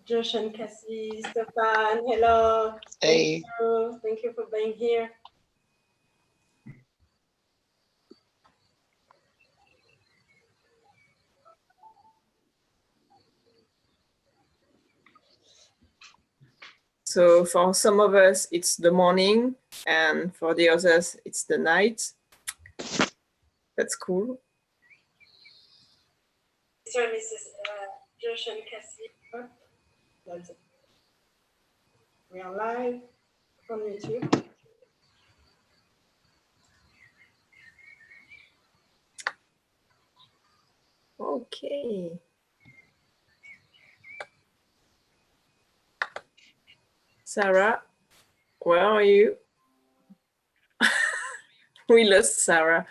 Josh and Cassie, Stefan, hello. Hey. Thank you for being here. So for some of us, it's the morning, and for the others, it's the night. That's cool. This is Josh and Cassie. That's it. We are live on YouTube. Okay. Sarah, where are you? We lost Sarah.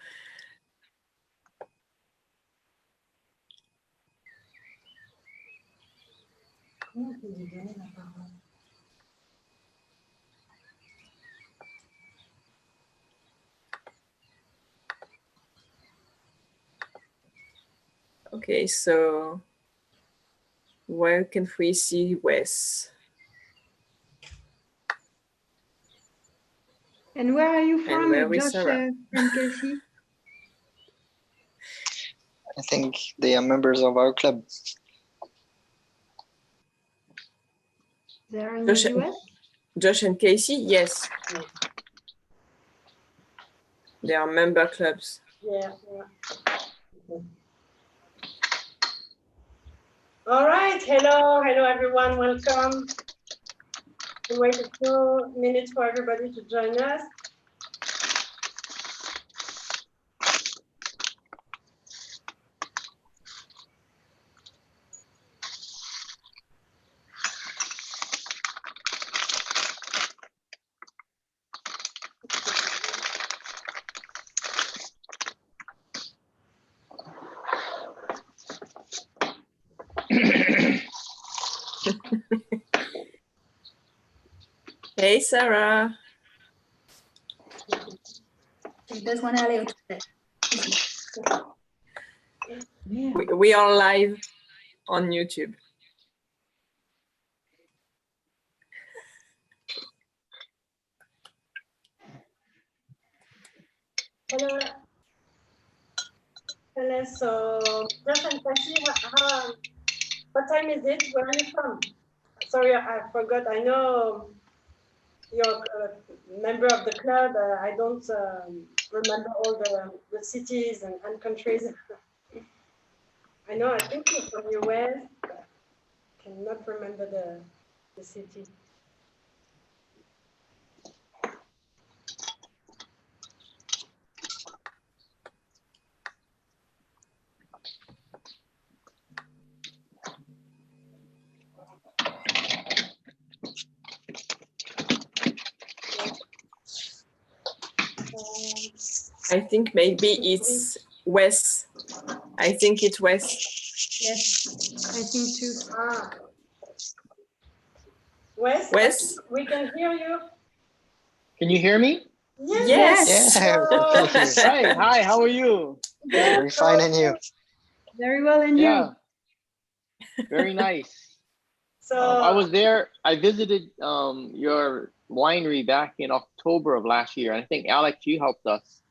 Okay, so where can we see Wes? And where are you from, Josh Sarah? and Casey? I think they are members of our club. They're in the US? Josh and Casey, yes. They are member clubs. Yeah. All right, hello everyone, welcome. We'll wait a few minutes for everybody to join us. Hey, Sarah. We are live on YouTube. Hello. Hello, so Josh and Cassie, what time is it? Where are you from? Sorry, I forgot. I know you're a member of the club. I don't remember all the cities and countries. I think you're from US, but cannot remember the city. I think maybe it's Wes. I think it's Wes. Yes, I think too. Wes, we can hear you. Can you hear me? Yes. Yeah. Hi, how are you? Very fine, and you? Very well, and you? Very nice. So I was there. I visited your winery back in October of last year. I think Alex, you helped us.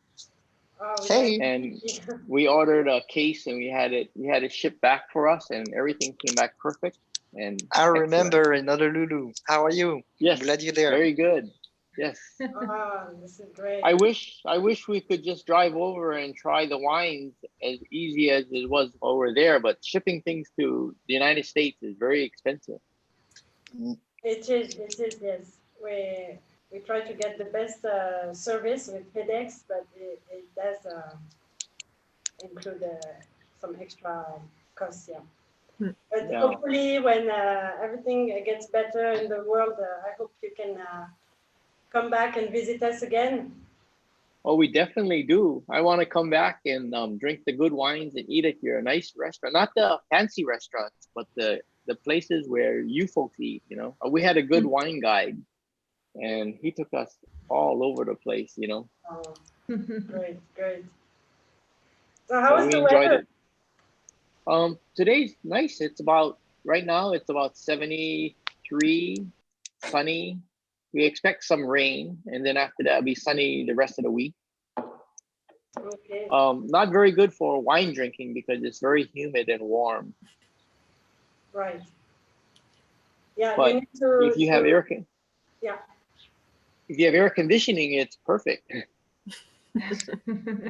Hey. And we ordered a case, and we had it shipped back for us, and everything came back perfect. And I remember another Lulu. How are you? Yes, glad you're there. Very good. Yes. This is great. I wish we could just drive over and try the wines as easy as it was over there, but shipping things to the United States is very expensive. It is, yes. We try to get the best service with FedEx, but it does include some extra costs, yeah. But hopefully when everything gets better in the world, I hope you can come back and visit us again. Oh, we definitely do. I want to come back and drink the good wines and eat at your nice restaurant. Not the fancy restaurants, but the places where you folks eat, you know. We had a good wine guide, and he took us all over the place, you know. Oh, great. So how is the weather? Today's nice. It's about right now it's about 73, sunny. We expect some rain, and then after that, it'll be sunny the rest of the week. Okay. Not very good for wine drinking because it's very humid and warm. Right. Yeah, But you need to. if you have air, Yeah. if you have air conditioning, it's perfect.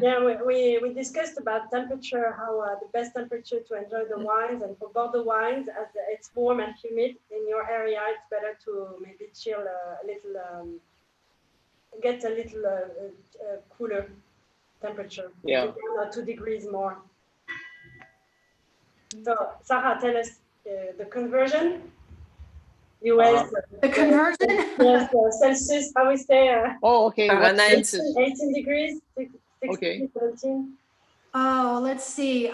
Yeah, we discussed about temperature, how the best temperature to enjoy the wines, and for Bordeaux wines, as it's warm and humid in your area, it's better to maybe chill a little, get a little cooler temperature. Yeah. Maybe 1 or 2 degrees more. So, Sarah, tell us the conversion. US. The conversion? Yes, Celsius, how we say? Oh, okay. What's 18 Celsius? 18 degrees, 16, Okay. 17. Oh, let's see.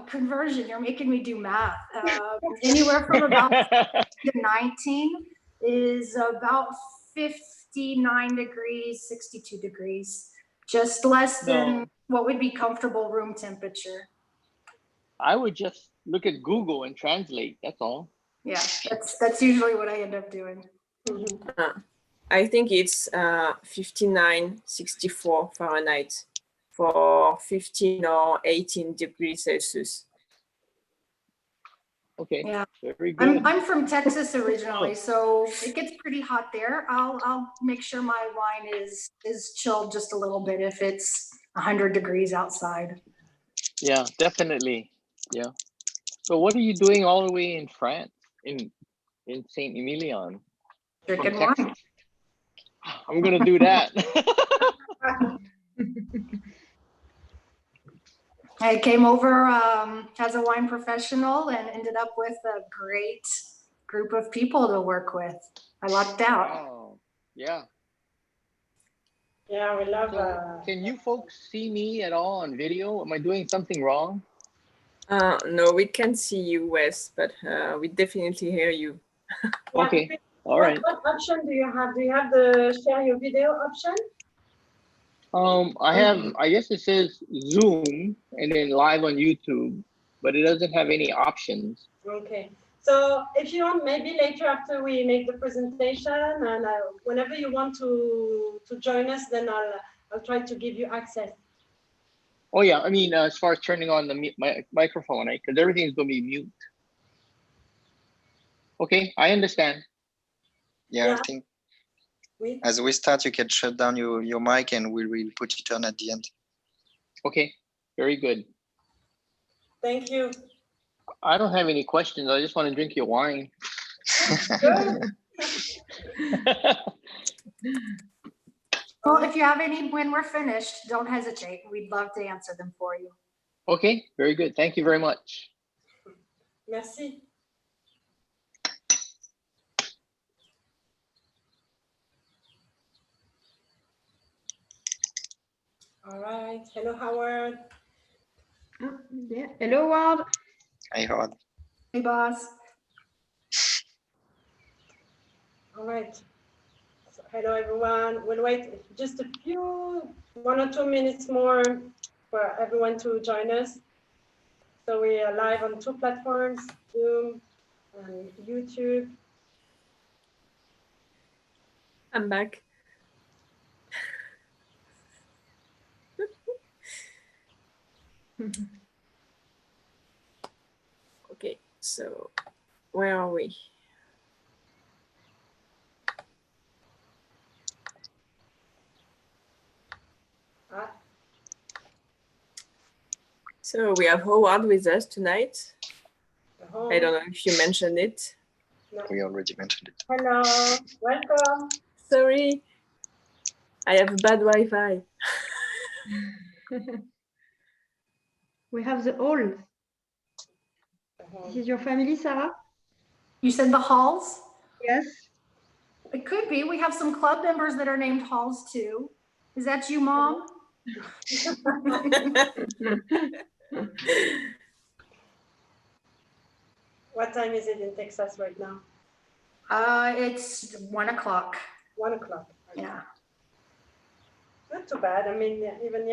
Conversion, you're making me do math. Anywhere from about to 19 is about 59 degrees, 62 degrees. Just less than No. what would be comfortable room temperature. I would just look at Google and translate. That's all. Yeah, that's usually what I end up doing. I think it's 59.64 Fahrenheit for 15 or 18 degrees Celsius. Okay. Yeah. Very good. I'm from Texas originally, so it gets pretty hot there. I'll make sure my wine is chilled just a little bit if it's 100 degrees outside. Yeah, definitely. Yeah. So what are you doing all the way in France, in Saint Emilion? Drinking wine. I'm gonna do that. I came over as a wine professional and ended up with a great group of people to work with. I lucked out. Wow. Yeah. Yeah, we love. So can you folks see me at all on video? Am I doing something wrong? No, we can't see you, Wes, but we definitely hear you. Okay. All right. What option do you have? Do you have the share your video option? I guess it says Zoom and then live on YouTube, but it doesn't have any options. Okay. So if you want, maybe later after we make the presentation, and whenever you want to join us, then I'll try to give you access. Oh yeah, I mean, as far as turning on the microphone, right? Because everything's gonna be mute. Okay, I understand. Yeah, Yeah. I think as we start, you can shut down your mic and we will put it on at the end. Okay, very good. Thank you. I don't have any questions. I just want to drink your wine. Good. Well, if you have any when we're finished, don't hesitate. We'd love to answer them for you. Okay, very good. Thank you very much. Merci. All right. Hello, Howard. Yeah. Hello, Ward. I heard. Hey, boss. All right. So, hello, everyone. We'll wait just a few, 1 or 2 minutes more for everyone to join us. So we are live on 2 platforms, Zoom and YouTube. I'm back. Okay, so where are we? So we have Howard with us tonight. I don't know if you mentioned it. No. We already mentioned it. Hello, welcome. Sorry, I have bad Wi-Fi. We have the hall. This is your family, Sarah? You said the Halls? Yes. It could be. We have some club members that are named Halls too. Is that you, Mom? What time is it in Texas right now? It's 1 o'clock. 1 o'clock. Yeah. Not too bad. I mean, even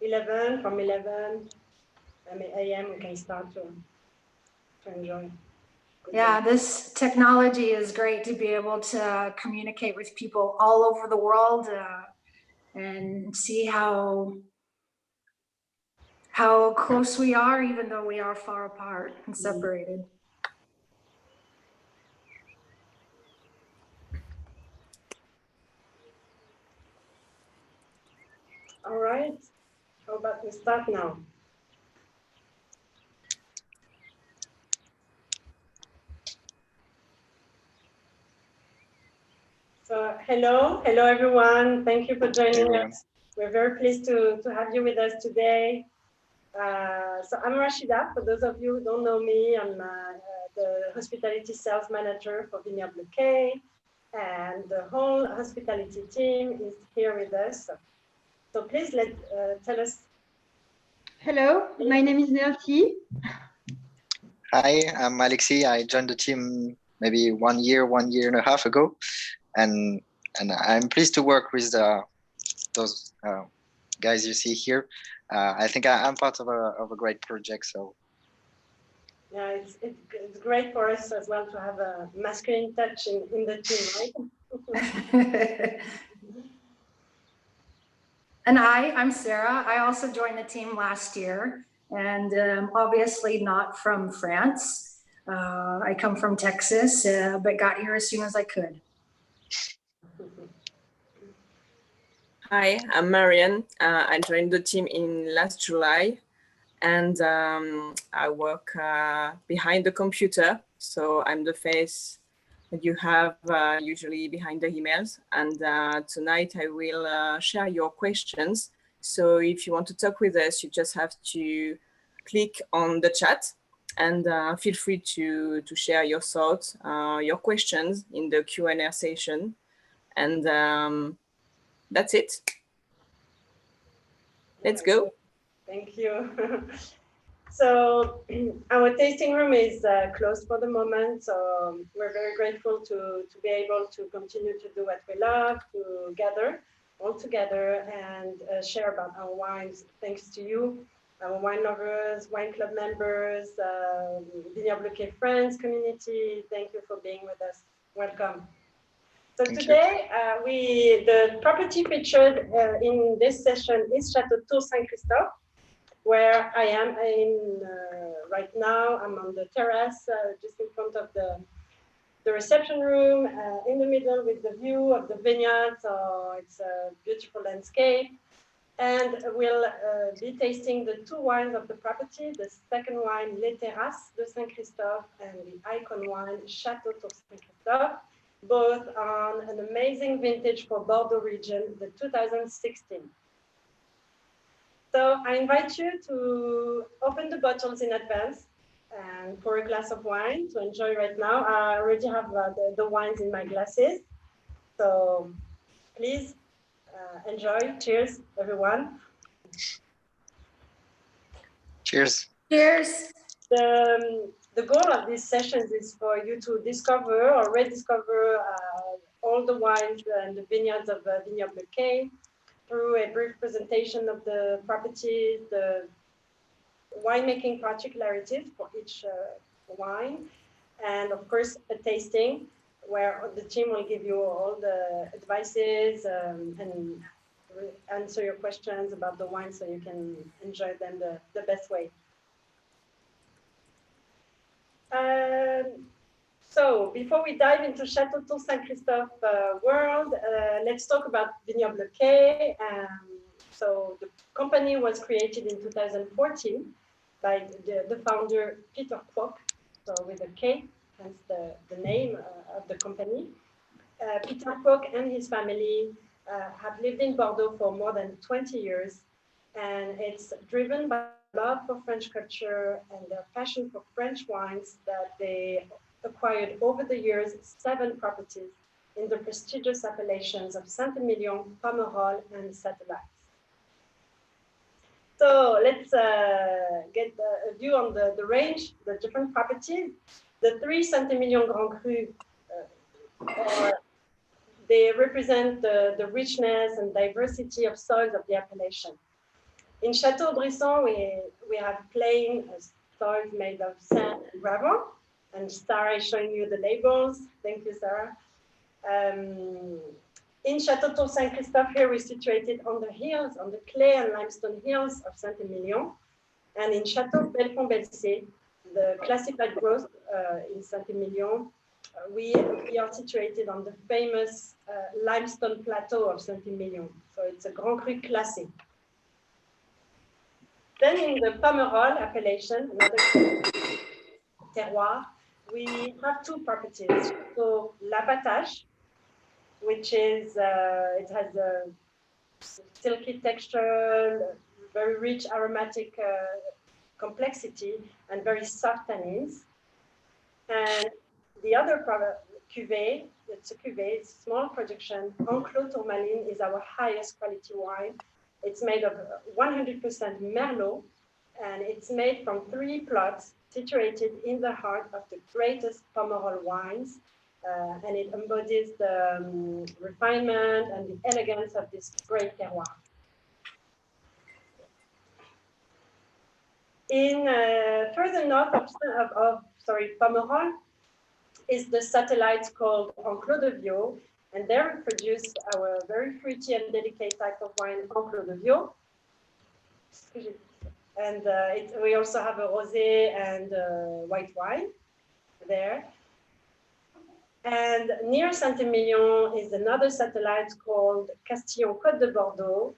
11, from 11 AM we can start to enjoy. Yeah, this technology is great to be able to communicate with people all over the world and see how close we are, even though we are far apart and separated. All right. How about we start now? So hello everyone. Thank you for joining us. We're very pleased to have you with us today. So I'm Rashida. For those of you who don't know me, I'm the hospitality sales manager for Vignobles, and the whole hospitality team is here with us. So please tell us. Hello, my name is Nancy. Hi, I'm Alexis. I joined the team maybe 1 year and a half ago, and I'm pleased to work with those guys you see here. I think I'm part of a great project. So yeah, it's great for us as well to have a masculine touch in the team, right? And I'm Sarah. I also joined the team last year, and obviously not from France. I come from Texas, but got here as soon as I could. Hi, I'm Marianne. I joined the team in last July, and I work behind the computer. So I'm the face that you have usually behind the emails. And tonight I will share your questions. So if you want to talk with us, you just have to click on the chat, and feel free to share your thoughts, your questions in the Q&A session. And that's it. Let's go. Thank you. So our tasting room is closed for the moment. So we're very grateful to be able to continue to do what we love, to gather all together and share about our wines. Thanks to you, our wine lovers, wine club members, Vignobles friends community. Thank you for being with us. Welcome. So today, the property featured in this session is Chateau Tour Saint-Christophe, where I am right now. I'm on the terrace, just in front of the reception room, in the middle with the view of the vineyard. So it's a beautiful landscape. And we'll be tasting the two wines of the property, the second wine, Les Terrasses de Saint-Christophe, and the icon wine, Chateau Tour Saint-Christophe, both on an amazing vintage for Bordeaux region, the 2016. So I invite you to open the bottles in advance and pour a glass of wine to enjoy right now. I already have the wines in my glasses. So please enjoy. Cheers, everyone. cheers. Cheers. The goal of these sessions is for you to discover or rediscover all the wines and the vineyards of Vignobles through a brief presentation of the properties, the winemaking particularities for each wine, and of course a tasting where the team will give you all the advices and answer your questions about the wine so you can enjoy them the best way. So before we dive into Chateau Tour Saint-Christophe world, let's talk about Vignobles. So the company was created in 2014 by the founder, Peter Kwok, so with a K, hence the name of the company. Peter Kwok and his family have lived in Bordeaux for more than 20 years, and it's driven by love for French culture and their passion for French wines that they acquired over the years 7 properties in the prestigious appellations of Saint-Emilion, Pomerol, and Satellites. So let's get a view on the range, the different properties. The 3 Saint-Emilion Grand Cru, they represent the richness and diversity of soils of the appellation. In Château Brisson, we have plain soils made of sand and gravel. And Sarah is showing you the labels. Thank you, Sarah. In Château Tour Saint-Christophe, here we're situated on the hills, on the clay and limestone hills of Saint-Emilion. And in Château Belfond-Belsier, the classified growth in Saint-Emilion, we are situated on the famous limestone plateau of Saint-Emilion. So it's a Grand Cru classé. Then in the Pomerol appellation, another terroir, we have two properties. So L'Abattage, which is, it has a silky texture, very rich aromatic complexity, and very soft tannins. And the other cuvée, it's a cuvée, it's a small production. Enclos Tourmaline is our highest quality wine. It's made of 100% Merlot, and it's made from 3 plots situated in the heart of the greatest Pomerol wines. And it embodies the refinement and the elegance of this great terroir. In further north of Pomerol is the satellite called Enclos de Viaux, and there we produce our very fruity and delicate type of wine, Enclos de Viaux. And we also have a rosé and white wine there. And near Saint-Emilion is another satellite called Castillon-Côte de Bordeaux.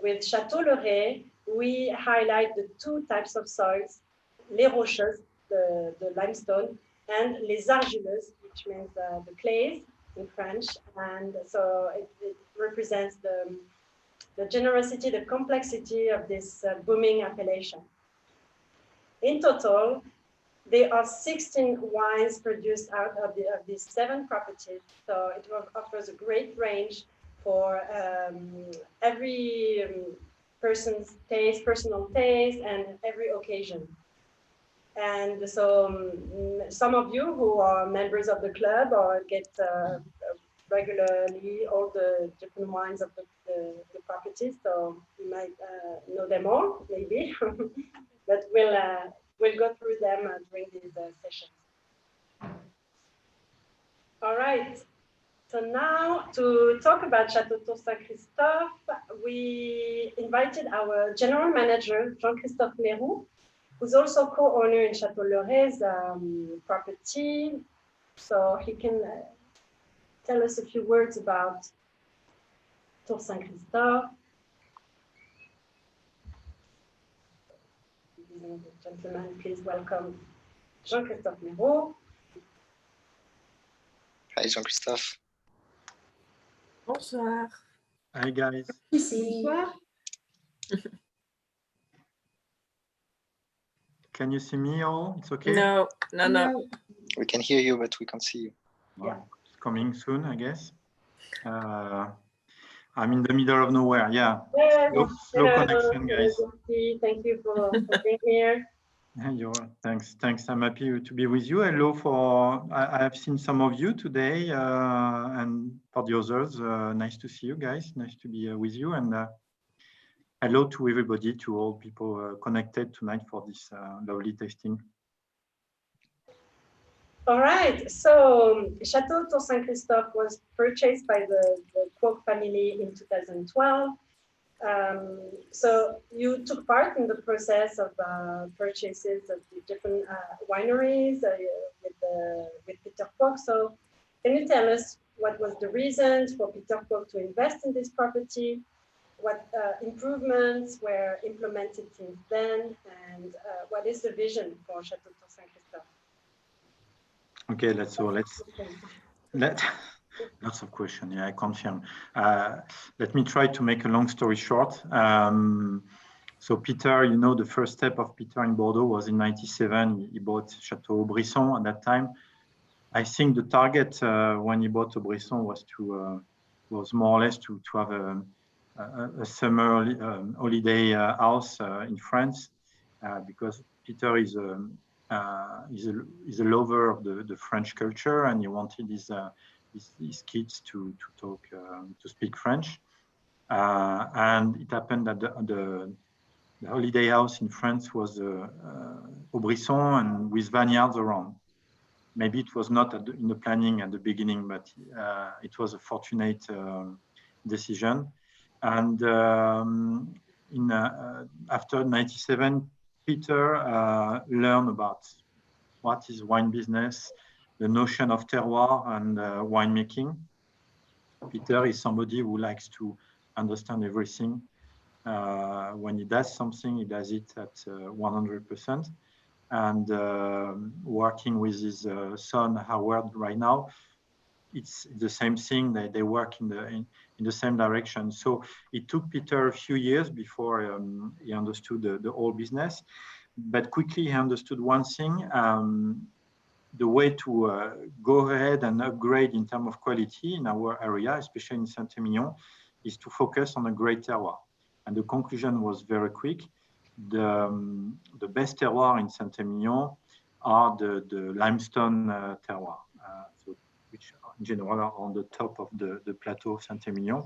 With Château Le Ray, we highlight the 2 types of soils, les rocheuses, the limestone, and les argileuses, which means the clays in French. And so it represents the generosity, the complexity of this booming appellation. In total, there are 16 wines produced out of these 7 properties. So it offers a great range for every person's taste, personal taste, and every occasion. And so some of you who are members of the club or get regularly all the different wines of the properties, so you might know them all, maybe, but we'll go through them during these sessions. All right. So now to talk about Château Tour Saint-Christophe, we invited our general manager, Jean-Christophe Leroux, who's also co-owner in Château Le Ray's property. So he can tell us a few words about Tour Saint-Christophe. Gentlemen, please welcome Jean-Christophe Leroux. Hi, Jean-Christophe. Bonsoir. Hi, guys. Bonsoir. Can you see me all? It's okay? No. We can hear you, but we can't see you. Well, it's coming soon, I guess. I'm in the middle of nowhere. Yeah. Slow connection, guys. Thank you for being here. Thanks. I'm happy to be with you. Hello I have seen some of you today, and for the others, nice to see you guys. Nice to be with you, and hello to everybody, to all people connected tonight for this lovely tasting. All right, so Château Tour Saint-Christophe was purchased by the Kwok family in 2012. So you took part in the process of purchases of the different wineries with Peter Kwok. So can you tell us what was the reasons for Peter Kwok to invest in this property? What improvements were implemented since then? And what is the vision for Château Tour Saint-Christophe? Okay, lots of questions. Yeah, I confirm. Let me try to make a long story short. So Peter, the first step of Peter in Bordeaux was in '97. He bought Chateau Brisson at that time. I think the target when he bought Brisson was more or less to have a summer holiday house in France, because Peter is a lover of the French culture, and he wanted his kids to speak French. And it happened that the holiday house in France was Aubrisson, and with vineyards around. maybe it was not in the planning at the beginning, but it was a fortunate decision. And after 97, Peter learned about what is wine business, the notion of terroir and winemaking. Peter is somebody who likes to understand everything. When he does something, he does it at 100%. And working with his son Howard right now, it's the same thing. They work in the same direction. So it took Peter a few years before he understood the whole business, but quickly he understood one thing. The way to go ahead and upgrade in terms of quality in our area, especially in Saint-Emilion, is to focus on a great terroir. And the conclusion was very quick. The best terroir in Saint-Emilion are the limestone terroir, which in general are on the top of the plateau of Saint-Emilion.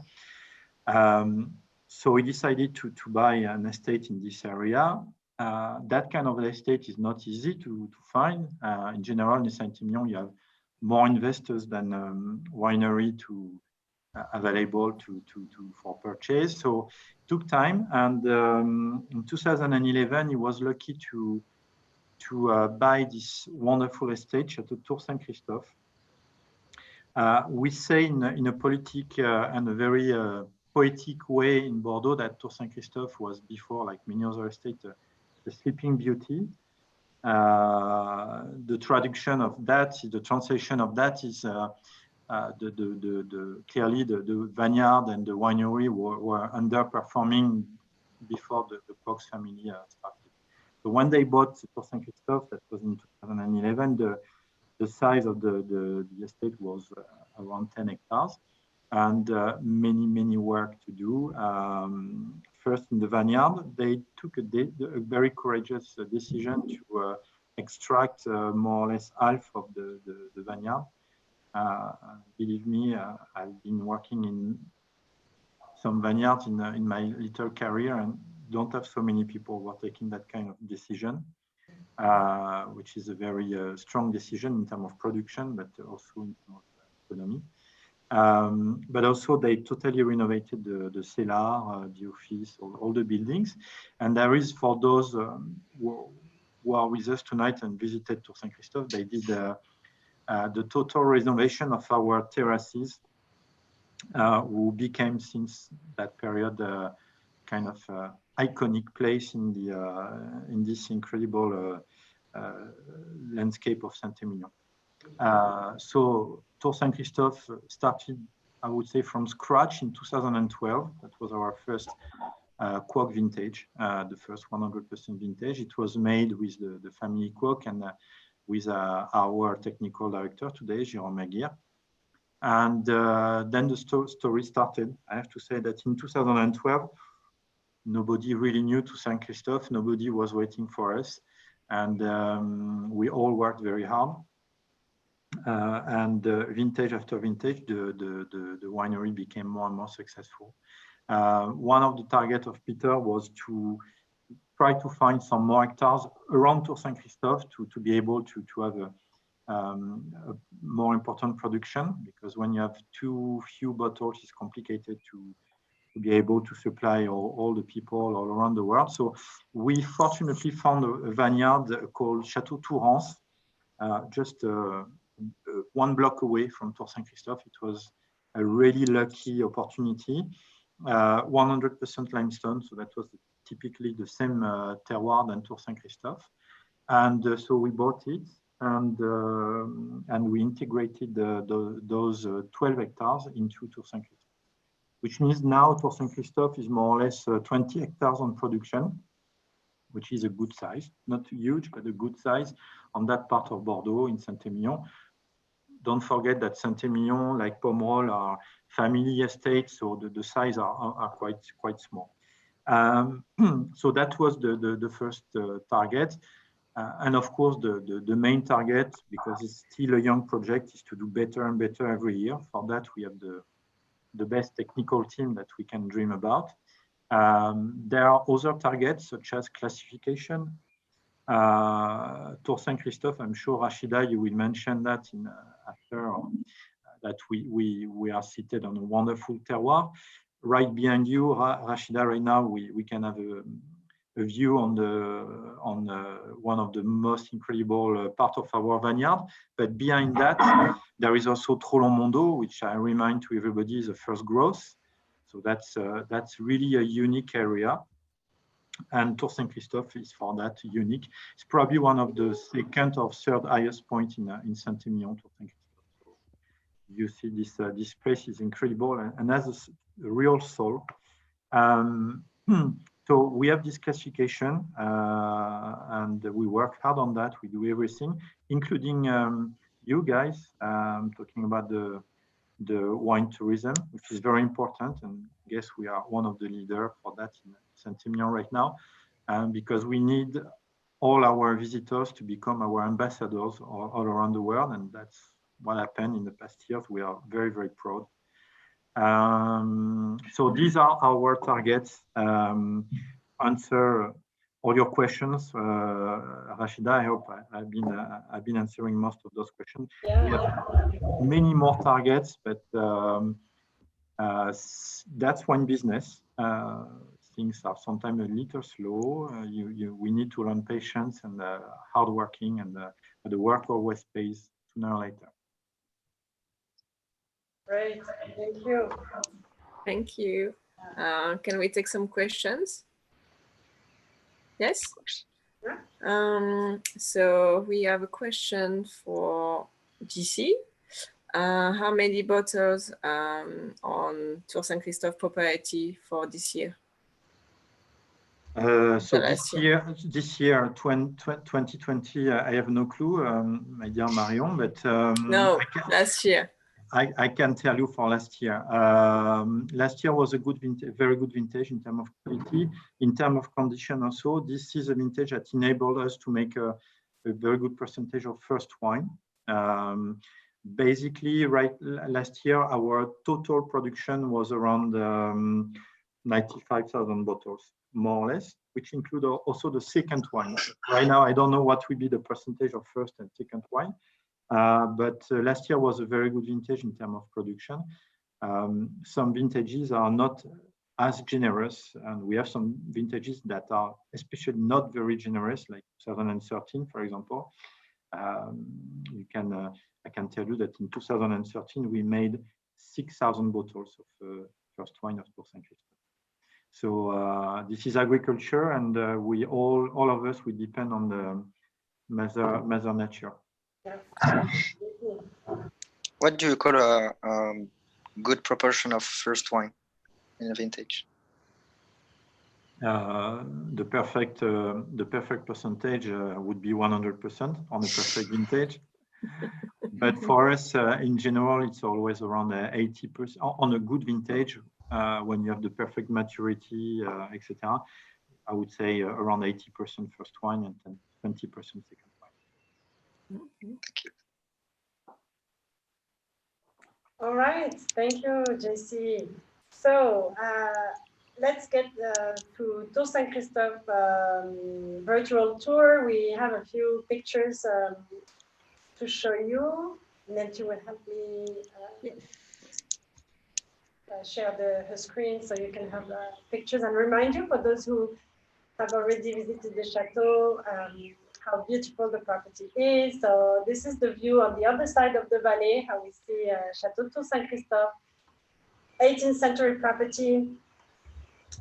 So we decided to buy an estate in this area. That kind of estate is not easy to find. In general, in Saint-Emilion, you have more investors than winery available for purchase. So it took time. And in 2011, he was lucky to buy this wonderful estate, Château Tour Saint-Christophe. We say in a politic and a very poetic way in Bordeaux that Tour Saint-Christophe was before, like many other estates, the sleeping beauty. The translation of that is clearly the vineyard and the winery were underperforming before the Cox family started. So when they bought Tour Saint-Christophe, that was in 2011, the size of the estate was around 10 hectares, and many work to do. First, in the vineyard, they took a very courageous decision to extract more or less half of the vineyard. Believe me, I've been working in some vineyards in my little career, and don't have so many people who are taking that kind of decision, which is a very strong decision in terms of production, but also in terms of economy. But also they totally renovated the cellar, the office, all the buildings. And there is, for those who are with us tonight and visited Tour Saint-Christophe, they did the total renovation of our terraces, who became since that period kind of iconic place in this incredible landscape of Saint-Emilion. So Tour Saint-Christophe started, I would say, from scratch in 2012. That was our first Quoc vintage, the first 100% vintage. It was made with the family Quoc and with our technical director today, Jérôme Aguirre. And then the story started. I have to say that in 2012, nobody really knew Tour Saint-Christophe. Nobody was waiting for us. And we all worked very hard. And vintage after vintage, the winery became more and more successful. One of the targets of Peter was to try to find some more hectares around Tour Saint-Christophe to be able to have a more important production, because when you have too few bottles, it's complicated to be able to supply all the people all around the world. So we fortunately found a vineyard called Château Tourance, just one block away from Tour Saint-Christophe. It was a really lucky opportunity. 100% limestone, so that was typically the same terroir than Tour Saint-Christophe. And so we bought it, and we integrated those 12 hectares into Tour Saint-Christophe, which means now Tour Saint-Christophe is more or less 20 hectares on production, which is a good size, not huge, but a good size on that part of Bordeaux in Saint-Emilion. Don't forget that Saint-Emilion, like Pomerol, are family estates, so the size are quite small. So that was the first target. And of course, the main target, because it's still a young project, is to do better and better every year. For that, we have the best technical team that we can dream about. There are other targets, such as classification. Tour Saint-Christophe, I'm sure Rachida, you will mention that in after that we are seated on a wonderful terroir. Right behind you, Rachida, right now we can have a view on one of the most incredible part of our vineyard. But behind that, there is also Trollon-Mondo, which I remind to everybody is the first growth. So that's really a unique area. And Tour Saint-Christophe is for that unique. It's probably one of the second or third highest point in Saint-Emilion, Tour Saint-Christophe. So you see this place is incredible and has a real soul. So we have this classification and we work hard on that. We do everything, including you guys, talking about the wine tourism, which is very important. And I guess we are one of the leaders for that in Saint-Emilion right now, because we need all our visitors to become our ambassadors all around the world. And that's what happened in the past years. We are very, very proud. So these are our targets. Answer all your questions, Rachida. I hope I've been answering most of those questions. Yeah. We have many more targets, but that's one business. Things are sometimes a little slow. We need to learn patience and hardworking, and the work always pays sooner or later. Great, thank you. Thank you. Can we take some questions? Yes? So we have a question for GC. How many bottles on Tour Saint-Christophe propriety for this year? So this year, 2020, I have no clue, my dear Marion, but no, last year. I can tell you for last year. Last year was a good vintage, very good vintage in terms of quality, in terms of condition also. This is a vintage that enabled us to make a very good percentage of first wine. Basically, last year, our total production was around 95,000 bottles, more or less, which include also the second wine. Right now, I don't know what will be the percentage of first and second wine. But last year was a very good vintage in terms of production. Some vintages are not as generous, and we have some vintages that are especially not very generous, like 2013, for example. I can tell you that in 2013 we made 6,000 bottles of first wine of Tour Saint-Christophe. So this is agriculture, and we all of us, we depend on the mother nature. What do you call a good proportion of first wine in a vintage? The perfect percentage would be 100% on a perfect vintage. But for us, in general, it's always around 80% on a good vintage. When you have the perfect maturity, etc., I would say around 80% first wine and 20% second wine. Thank you. All right, thank you, JC. So let's get to Tour Saint-Christophe virtual tour. We have a few pictures to show you. Nancy will help me share her screen so you can have pictures, and remind you, for those who have already visited the chateau, how beautiful the property is. So this is the view on the other side of the valley, how we see Chateau Tour Saint-Christophe, 18th century property,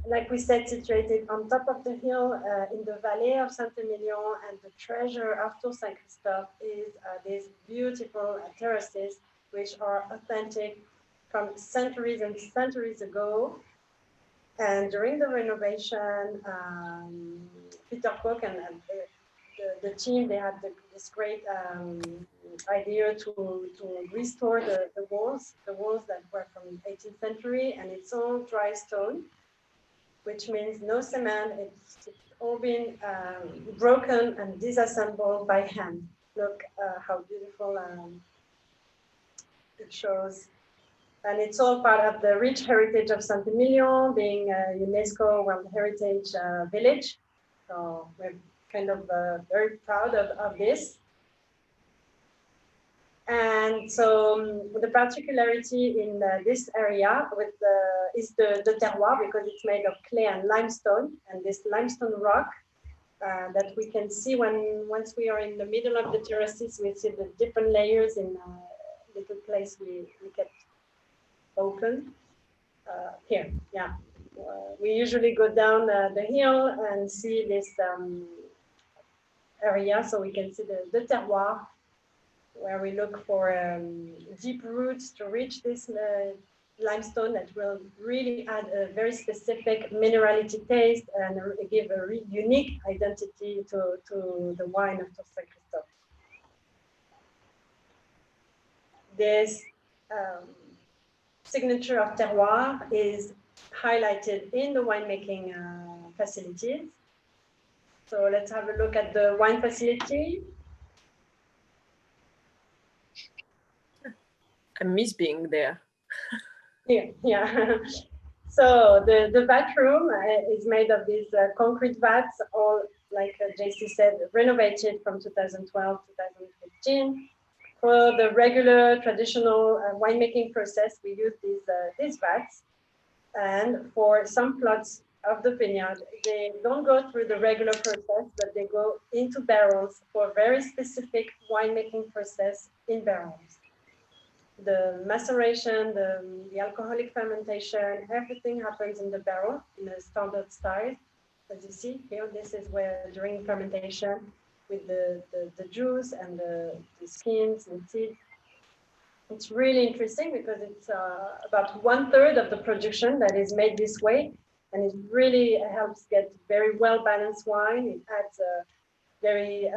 like we said, situated on top of the hill in the valley of Saint-Emilion, and the treasure of Tour Saint-Christophe is these beautiful terraces, which are authentic from centuries and centuries ago. And during the renovation, Peter Cook and the team, they had this great idea to restore the walls that were from the 18th century, and it's all dry stone, which means no cement. It's all been broken and disassembled by hand. Look how beautiful it shows. And it's all part of the rich heritage of Saint-Emilion, being a UNESCO World Heritage Village. So we're kind of very proud of this. And so the particularity in this area is the terroir, because it's made of clay and limestone, and this limestone rock that we can see once we are in the middle of the terraces, we see the different layers in a little place we kept open. Here, yeah. We usually go down the hill and see this area, so we can see the terroir, where we look for deep roots to reach this limestone that will really add a very specific minerality taste and give a unique identity to the wine of Saint Christophe. This signature of terroir is highlighted in the winemaking facilities. So let's have a look at the wine facility. I miss being there. Here, yeah. So the vat room is made of these concrete vats, all, like JC said, renovated from 2012 to 2015. For the regular traditional winemaking process, we use these vats. And for some plots of the vineyard, they don't go through the regular process, but they go into barrels for a very specific winemaking process in barrels. The maceration, the alcoholic fermentation, everything happens in the barrel in a standard style. As you see here, this is where during fermentation with the juice and the skins and seeds. It's really interesting because it's about 1/3 of the production that is made this way, and it really helps get very well-balanced wine. It adds very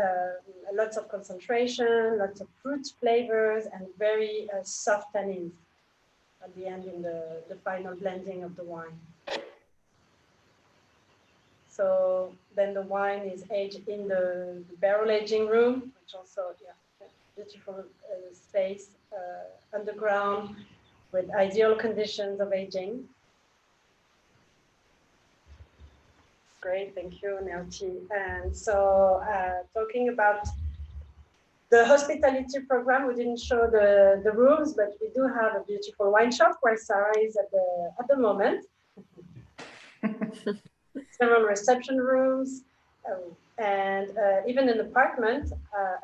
lots of concentration, lots of fruit flavors, and very soft tannins at the end in the final blending of the wine. So then the wine is aged in the barrel aging room, which also, yeah, beautiful space underground with ideal conditions of aging. Great, thank you, Nelty. And so talking about the hospitality program, we didn't show the rooms, but we do have a beautiful wine shop where Sarah is at the moment. Several reception rooms, and even an apartment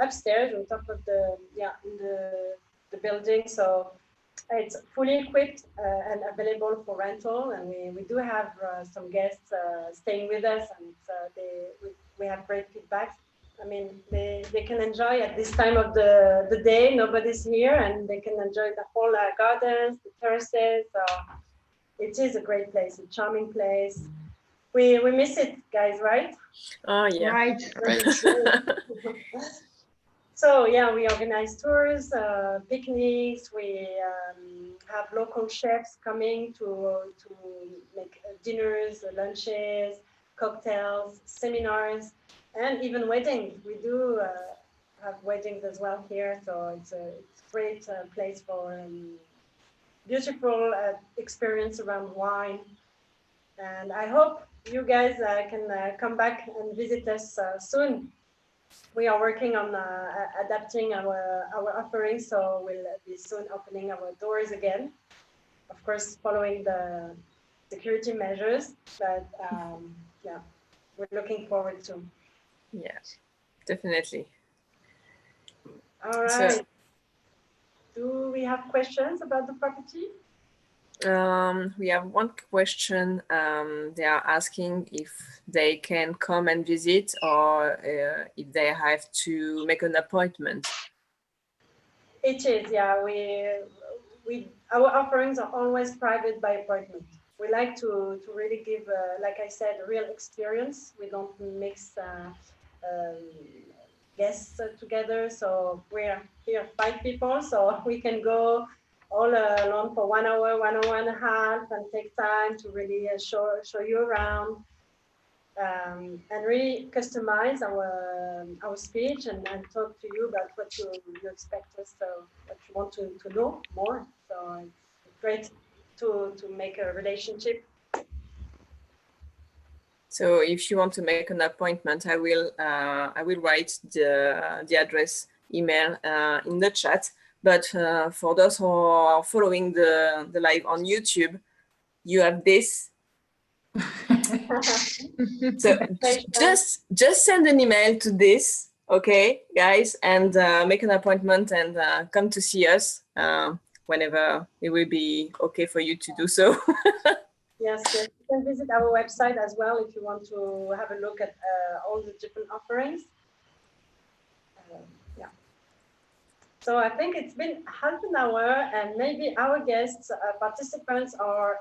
upstairs on top of the building. So it's fully equipped and available for rental, and we do have some guests staying with us, and we have great feedback. I mean, they can enjoy at this time of the day, nobody's here, and they can enjoy the whole gardens, the terraces. So it is a great place, a charming place. We miss it, guys, right? Oh, yeah. Right. So yeah, we organize tours, picnics. We have local chefs coming to make dinners, lunches, cocktails, seminars, and even weddings. We do have weddings as well here, so it's a great place for beautiful experience around wine. And I hope you guys can come back and visit us soon. We are working on adapting our offerings, so we'll be soon opening our doors again. Of course, following the security measures, but yeah, we're looking forward to. Yes, definitely. All right. So, do we have questions about the property? we have one question. They are asking if they can come and visit, or if they have to make an appointment. It is, yeah. Our offerings are always private by appointment. We like to really give, like I said, a real experience. We don't mix guests together. So we're here 5 people, so we can go all alone for 1 hour, 1 hour and a half, and take time to really show you around, and really customize our speech and talk to you about what you expect us, so what you want to know more. So it's great to make a relationship. So if you want to make an appointment, I will write the address email in the chat. But for those who are following the live on YouTube, you have this. So just send an email to this, okay, guys, and make an appointment and come to see us whenever it will be okay for you to do so. Yes, yes. You can visit our website as well if you want to have a look at all the different offerings. Yeah. So I think it's been half an hour, and maybe our guests, participants, are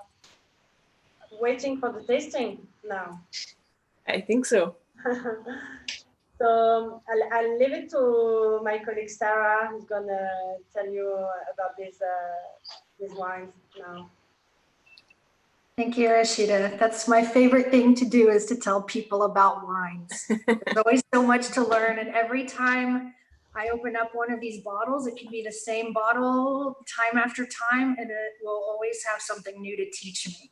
waiting for the tasting now. I think so. So I'll leave it to my colleague Sarah, who's gonna tell you about these wines now. Thank you, Rashida. That's my favorite thing to do, is to tell people about wines. There's always so much to learn, and every time I open up one of these bottles, it can be the same bottle time after time, and it will always have something new to teach me.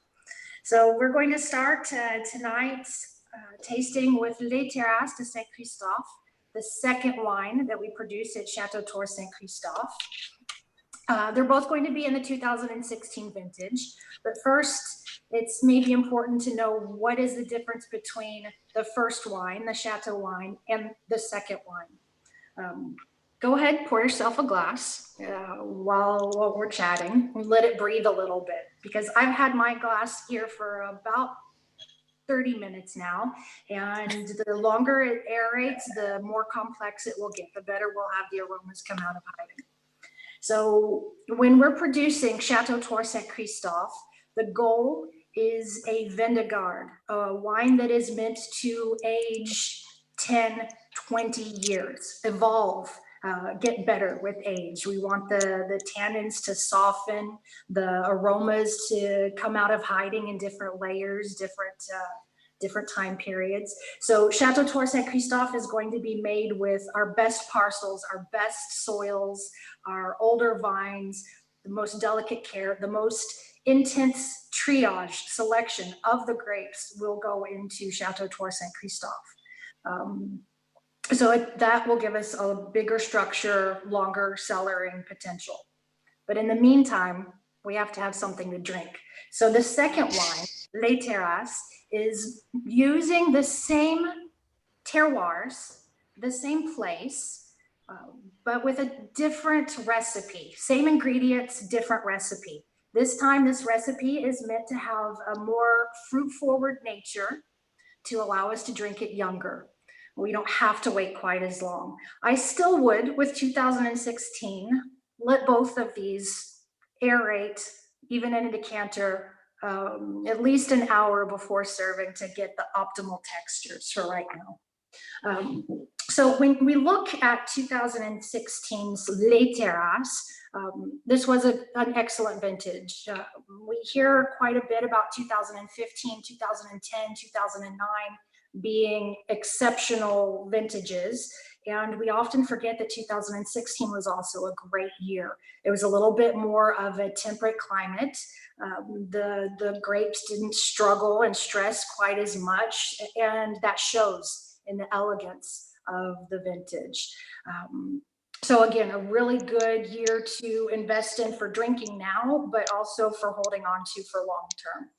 So we're going to start tonight's tasting with Les Terrasses de Saint-Christophe, the second wine that we produce at Chateau Tour Saint-Christophe. They're both going to be in the 2016 vintage, but first, it's maybe important to know what is the difference between the first wine, the Chateau wine, and the second wine. Go ahead, pour yourself a glass while we're chatting. Let it breathe a little bit, because I've had my glass here for about 30 minutes now, and the longer it aerates, the more complex it will get, the better we'll have the aromas come out of hiding. So when we're producing Chateau Tour Saint-Christophe, the goal is a Vendegarde, a wine that is meant to age 10, 20 years, evolve, get better with age. We want the tannins to soften, the aromas to come out of hiding in different layers, different time periods. So Chateau Tour Saint-Christophe is going to be made with our best parcels, our best soils, our older vines, the most delicate care, the most intense triage selection of the grapes will go into Chateau Tour Saint-Christophe. So that will give us a bigger structure, longer cellaring potential. But in the meantime, we have to have something to drink. So the second wine, Les Terrasses, is using the same terroirs, the same place, but with a different recipe. Same ingredients, different recipe. This time, this recipe is meant to have a more fruit-forward nature to allow us to drink it younger. We don't have to wait quite as long. I still would, with 2016, let both of these aerate, even in a decanter, at least an hour before serving to get the optimal textures for right now. So when we look at 2016's Les Terrasses, this was an excellent vintage. We hear quite a bit about 2015, 2010, 2009 being exceptional vintages. And we often forget that 2016 was also a great year. It was a little bit more of a temperate climate. The grapes didn't struggle and stress quite as much, and that shows in the elegance of the vintage. So again, a really good year to invest in for drinking now, but also for holding on to for long term.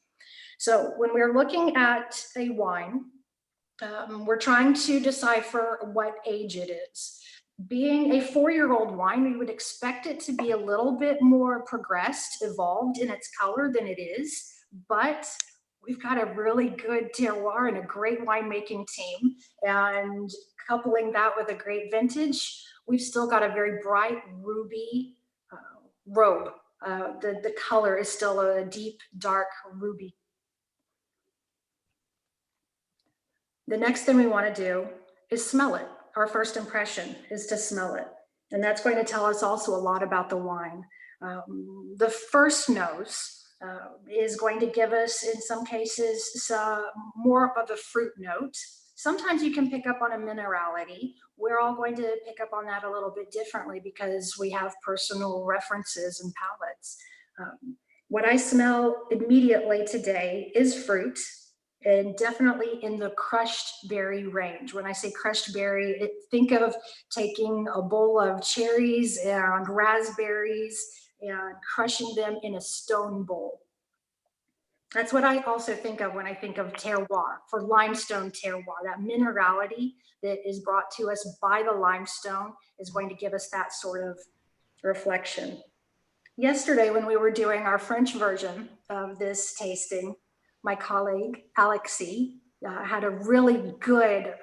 So when we're looking at a wine, we're trying to decipher what age it is. Being a 4-year-old wine, we would expect it to be a little bit more progressed, evolved in its color than it is, but we've got a really good terroir and a great winemaking team, and coupling that with a great vintage, we've still got a very bright ruby robe. The color is still a deep, dark ruby. The next thing we want to do is smell it. Our first impression is to smell it. And that's going to tell us also a lot about the wine. The first nose is going to give us, in some cases, more of a fruit note. Sometimes you can pick up on a minerality. We're all going to pick up on that a little bit differently because we have personal references and palates. What I smell immediately today is fruit. and definitely in the crushed berry range. When I say crushed berry, think of taking a bowl of cherries and raspberries and crushing them in a stone bowl. That's what I also think of when I think of terroir, for limestone terroir. That minerality that is brought to us by the limestone is going to give us that sort of reflection. Yesterday, when we were doing our French version of this tasting, my colleague, Alexis, had a really good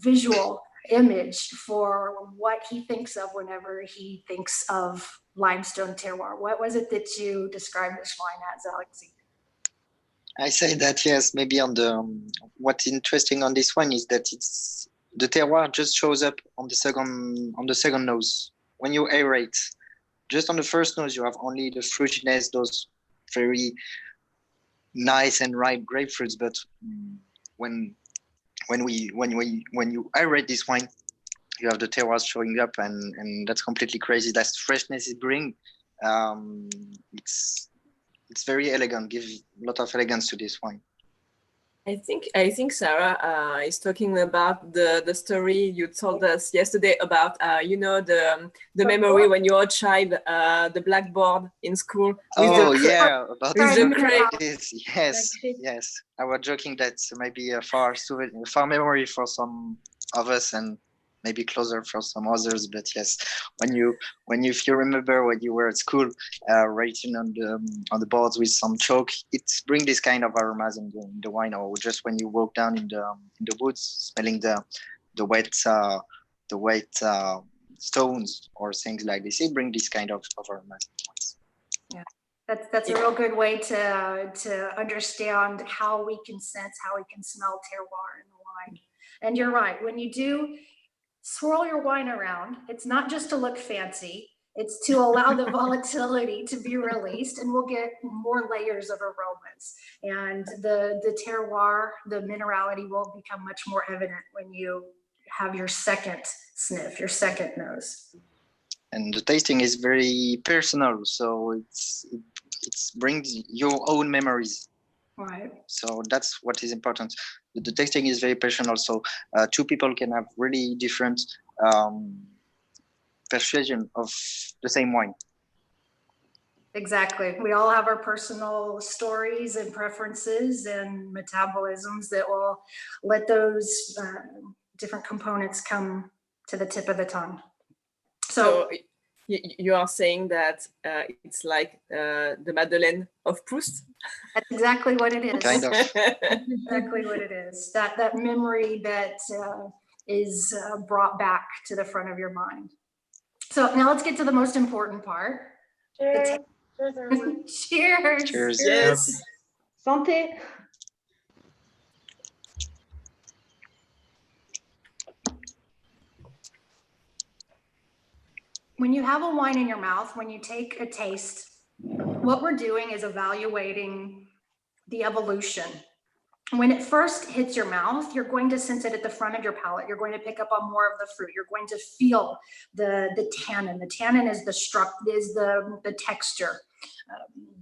visual image for what he thinks of whenever he thinks of limestone terroir. What was it that you described this wine as, Alexis? I say that yes, maybe on the what's interesting on this one is that it's the terroir just shows up on the second nose when you aerate. Just on the first nose, you have only the fruitiness, those very nice and ripe grapefruits. But when you aerate this wine, you have the terroirs showing up, and that's completely crazy. That freshness it brings. It's very elegant, gives a lot of elegance to this wine. I think Sarah is talking about the story you told us yesterday about the memory when you were a child, the blackboard in school. About the crepe. Yes. I was joking that maybe a far memory for some of us and maybe closer for some others. But yes, if you remember when you were at school, writing on the boards with some chalk, it brings this kind of aromas in the wine, or just when you walk down in the woods, smelling the wet stones or things like this, it brings this kind of aromas. Yeah, that's a real good way to understand how we can sense, how we can smell terroir in the wine. And you're right, when you do swirl your wine around, it's not just to look fancy, it's to allow the volatility to be released, and we'll get more layers of aromas. And the terroir, the minerality will become much more evident when you have your second sniff, your second nose. And the tasting is very personal, so it brings your own memories. Right. So that's what is important. The tasting is very personal, so two people can have really different perception of the same wine. Exactly. We all have our personal stories and preferences and metabolisms that will let those different components come to the tip of the tongue. So you are saying that it's like the Madeleine of Proust? That's exactly what it is. Kind of. That's exactly what it is. That memory that is brought back to the front of your mind. So now let's get to the most important part. Cheers. Cheers, everyone. Cheers. Cheers. Yes. Santé. When you have a wine in your mouth, when you take a taste, what we're doing is evaluating the evolution. When it first hits your mouth, you're going to sense it at the front of your palate. You're going to pick up on more of the fruit. You're going to feel the tannin. The tannin is the texture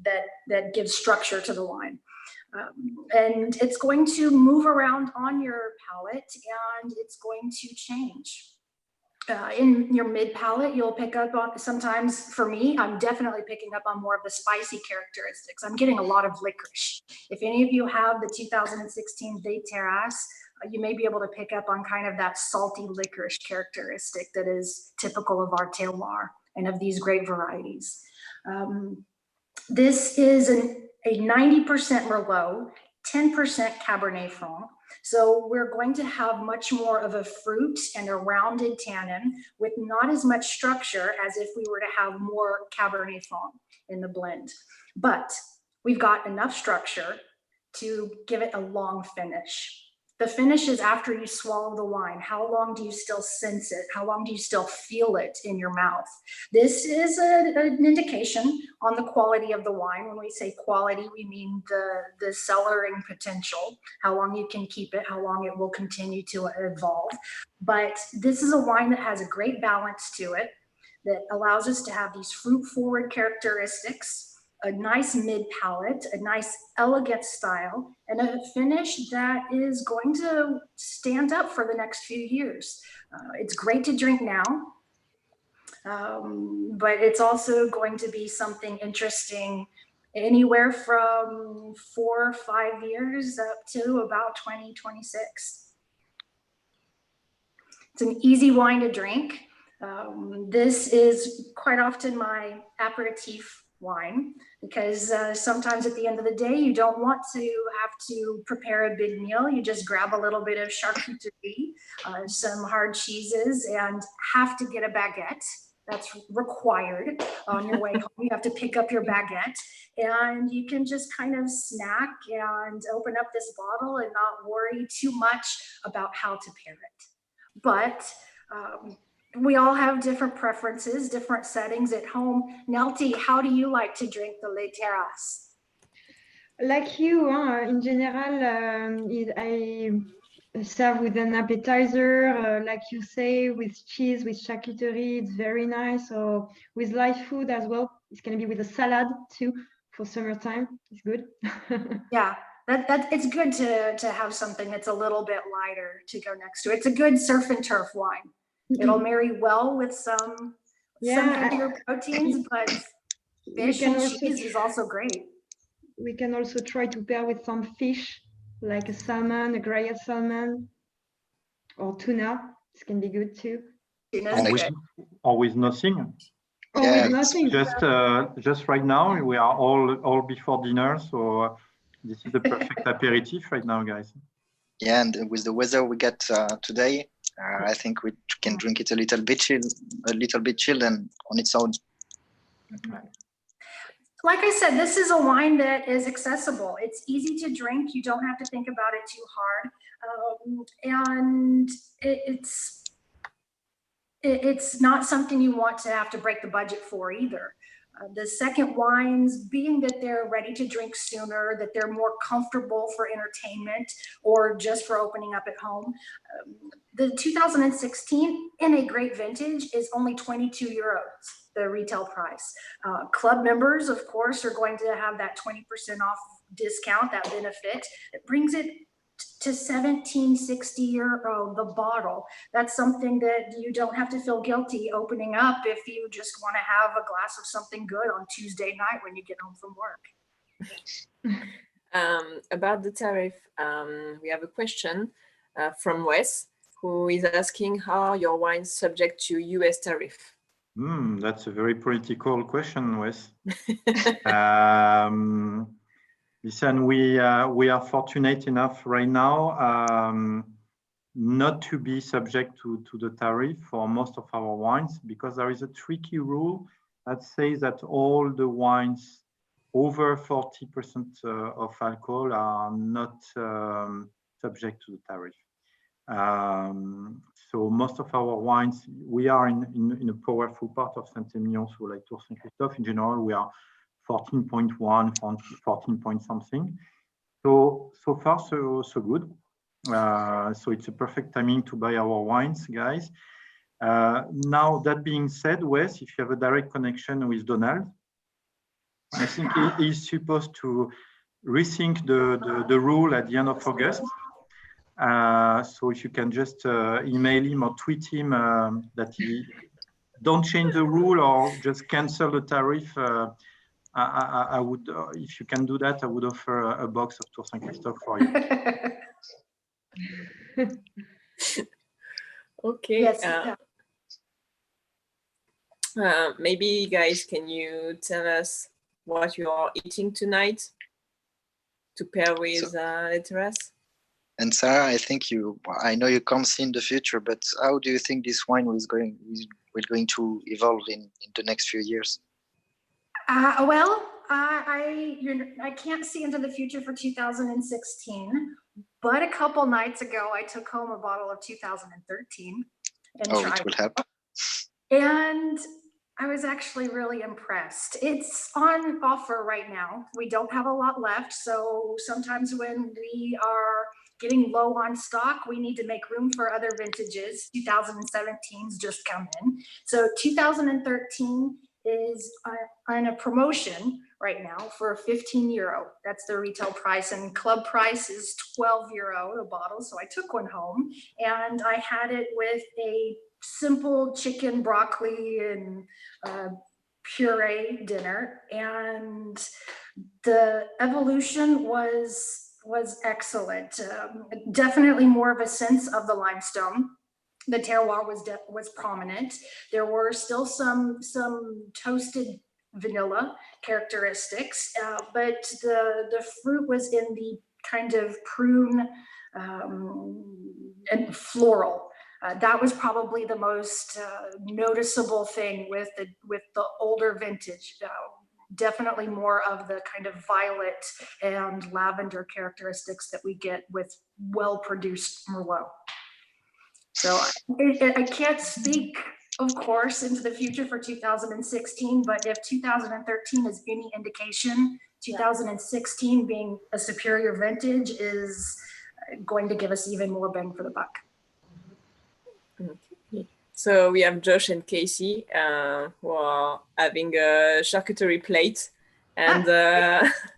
that gives structure to the wine. And it's going to move around on your palate, and it's going to change. In your mid palate, you'll pick up on, sometimes for me, I'm definitely picking up on more of the spicy characteristics. I'm getting a lot of licorice. If any of you have the 2016 Des Terrasses, you may be able to pick up on kind of that salty licorice characteristic that is typical of our terroir and of these grape varieties. This is a 90% Merlot, 10% Cabernet Franc. So we're going to have much more of a fruit and a rounded tannin with not as much structure as if we were to have more Cabernet Franc in the blend. But we've got enough structure to give it a long finish. The finish is after you swallow the wine. How long do you still sense it? How long do you still feel it in your mouth? This is an indication on the quality of the wine. When we say quality, we mean the cellaring potential, how long you can keep it, how long it will continue to evolve. But this is a wine that has a great balance to it, that allows us to have these fruit-forward characteristics a nice mid palate, a nice elegant style, and a finish that is going to stand up for the next few years. It's great to drink now, but it's also going to be something interesting anywhere from 4 or 5 years up to about 2026. It's an easy wine to drink. This is quite often my aperitif wine because sometimes at the end of the day, you don't want to have to prepare a big meal. You just grab a little bit of charcuterie, some hard cheeses, and have to get a baguette. That's required on your way home. You have to pick up your baguette and you can just kind of snack and open up this bottle and not worry too much about how to pair it. But we all have different preferences, different settings at home. Nelty, how do you like to drink the Les Terrasses? Like you, in general, I serve with an appetizer, like you say, with cheese, with charcuterie. It's very nice. Or with light food as well. It's going to be with a salad too for summertime. It's good. Yeah, it's good to have something that's a little bit lighter to go next to. It's a good surf and turf wine. It'll marry well with some heavier proteins, but fish and cheese is also great. We can also try to pair with some fish, like a salmon, a grilled salmon, or tuna. This can be good too. Or with nothing. Or with nothing. Just right now, we are all before dinner, so this is the perfect aperitif right now, guys. Yeah, and with the weather we get today, I think we can drink it a little bit chilled and on its own. Like I said, this is a wine that is accessible. It's easy to drink. You don't have to think about it too hard. And it's not something you want to have to break the budget for either. The second wines, being that they're ready to drink sooner, that they're more comfortable for entertainment or just for opening up at home. The 2016 in a great vintage is only 22 euros, the retail price. Club members, of course, are going to have that 20% off discount, that benefit. It brings it to 1760 euro the bottle. That's something that you don't have to feel guilty opening up if you just want to have a glass of something good on Tuesday night when you get home from work. About the tariff, we have a question from Wes, who is asking how are your wines subject to US tariff? That's a very political question, Wes. Listen, we are fortunate enough right now not to be subject to the tariff for most of our wines, because there is a tricky rule that says that all the wines over 40% of alcohol are not subject to the tariff. So most of our wines, we are in a powerful part of Saint-Emilion, so like Tour Saint-Christophe in general, we are 14.1, 14 point something. So far, so good. So it's a perfect timing to buy our wines, guys. Now, that being said, Wes, if you have a direct connection with Donald, I think he's supposed to rethink the rule at the end of August. So if you can just email him or tweet him that he don't change the rule or just cancel the tariff, I would, if you can do that, I would offer a box of Tour Saint-Christophe for you. Okay. Yes. Maybe, guys, can you tell us what you are eating tonight to pair with Les Terrasses? And Sarah, I think I know you can't see in the future, but how do you think this wine is going to evolve in the next few years? Well, I can't see into the future for 2016, but a couple nights ago, I took home a bottle of 2013 and tried it will help. And I was actually really impressed. It's on offer right now. We don't have a lot left, so sometimes when we are getting low on stock, we need to make room for other vintages. 2017's just come in. So 2013 is on a promotion right now for €15. That's the retail price, and club price is €12 a bottle. So I took one home and I had it with a simple chicken, broccoli, and puree dinner, and the evolution was excellent. Definitely more of a sense of the limestone. The terroir was prominent. There were still some toasted vanilla characteristics, but the fruit was in the kind of prune and floral. That was probably the most noticeable thing with the older vintage. Definitely more of the kind of violet and lavender characteristics that we get with well-produced Merlot. So I can't speak, of course, into the future for 2016, but if 2013 is any indication, 2016 being a superior vintage is going to give us even more bang for the buck. Okay. So we have Josh and Casey who are having a charcuterie plate, and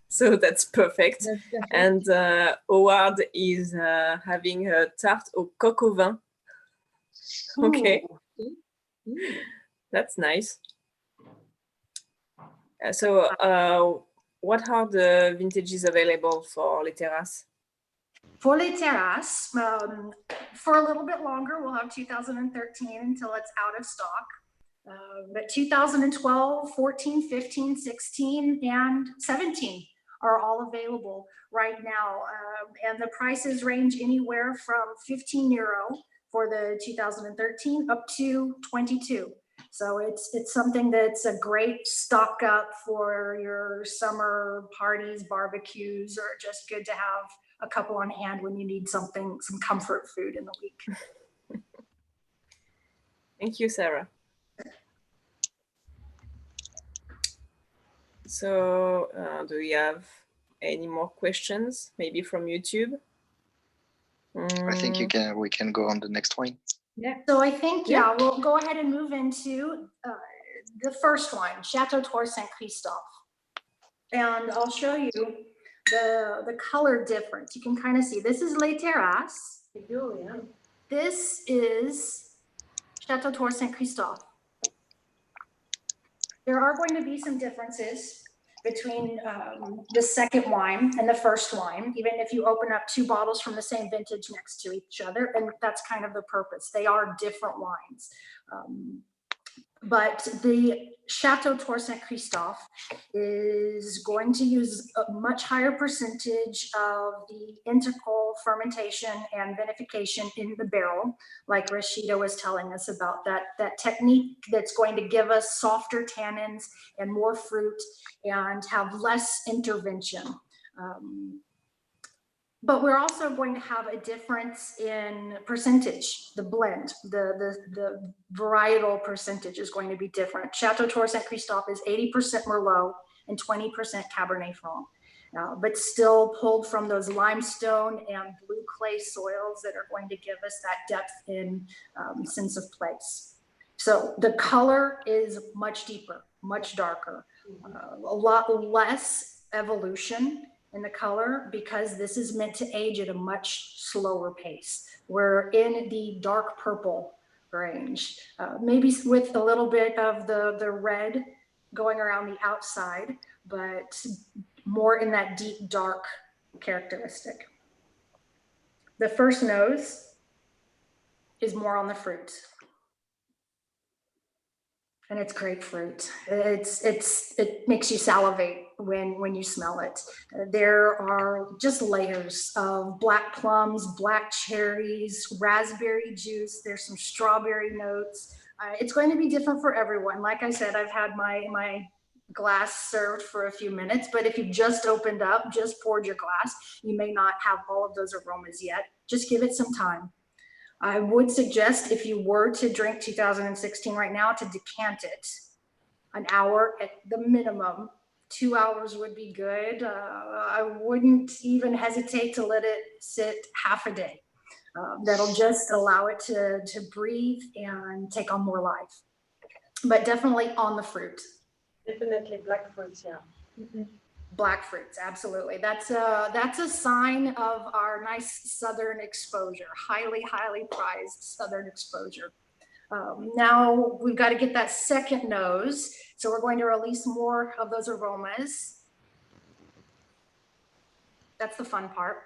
so that's perfect. And Howard is having a tarte au coq au vin. Okay, that's nice. So what are the vintages available for Les Terrasses? For Les Terrasses, for a little bit longer, we'll have 2013 until it's out of stock. But 2012, 14, 15, 16, and 17 are all available right now. And the prices range anywhere from €15 for the 2013 up to 22. So it's something that's a great stock up for your summer parties, barbecues, or just good to have a couple on hand when you need something, some comfort food in the week. Thank you, Sarah. So do we have any more questions, maybe from YouTube? I think we can go on the next one. Yeah. So I think, we'll go ahead and move into the first one, Chateau Tour Saint Christophe. And I'll show you the color difference. You can kind of see, this is Les Terrasses. This is Chateau Tour Saint Christophe. There are going to be some differences between the second wine and the first wine, even if you open up two bottles from the same vintage next to each other, and that's kind of the purpose. They are different wines. But the Chateau Tour Saint Christophe is going to use a much higher percentage of the integral fermentation and vinification in the barrel, like Rashida was telling us about, that technique that's going to give us softer tannins and more fruit and have less intervention. But we're also going to have a difference in percentage, the blend, the varietal percentage is going to be different. Chateau Tour Saint Christophe is 80% Merlot and 20% Cabernet Franc, but still pulled from those limestone and blue clay soils that are going to give us that depth in sense of place. So the color is much deeper, much darker, a lot less evolution in the color, because this is meant to age at a much slower pace. We're in the dark purple range, maybe with a little bit of the red going around the outside, but more in that deep dark characteristic. The first nose is more on the fruit. And it's grapefruit. It makes you salivate when you smell it. There are just layers of black plums, black cherries, raspberry juice. There's some strawberry notes. It's going to be different for everyone. Like I said, I've had my glass served for a few minutes, but if you just opened up, just poured your glass, you may not have all of those aromas yet. Just give it some time. I would suggest, if you were to drink 2016 right now, to decant it an hour at the minimum. 2 hours would be good. I wouldn't even hesitate to let it sit half a day. That'll just allow it to breathe and take on more life. But definitely on the fruit. Definitely black fruits, yeah. Black fruits, absolutely. That's a sign of our nice southern exposure, highly, highly prized southern exposure. Now we've got to get that second nose. So we're going to release more of those aromas. That's the fun part.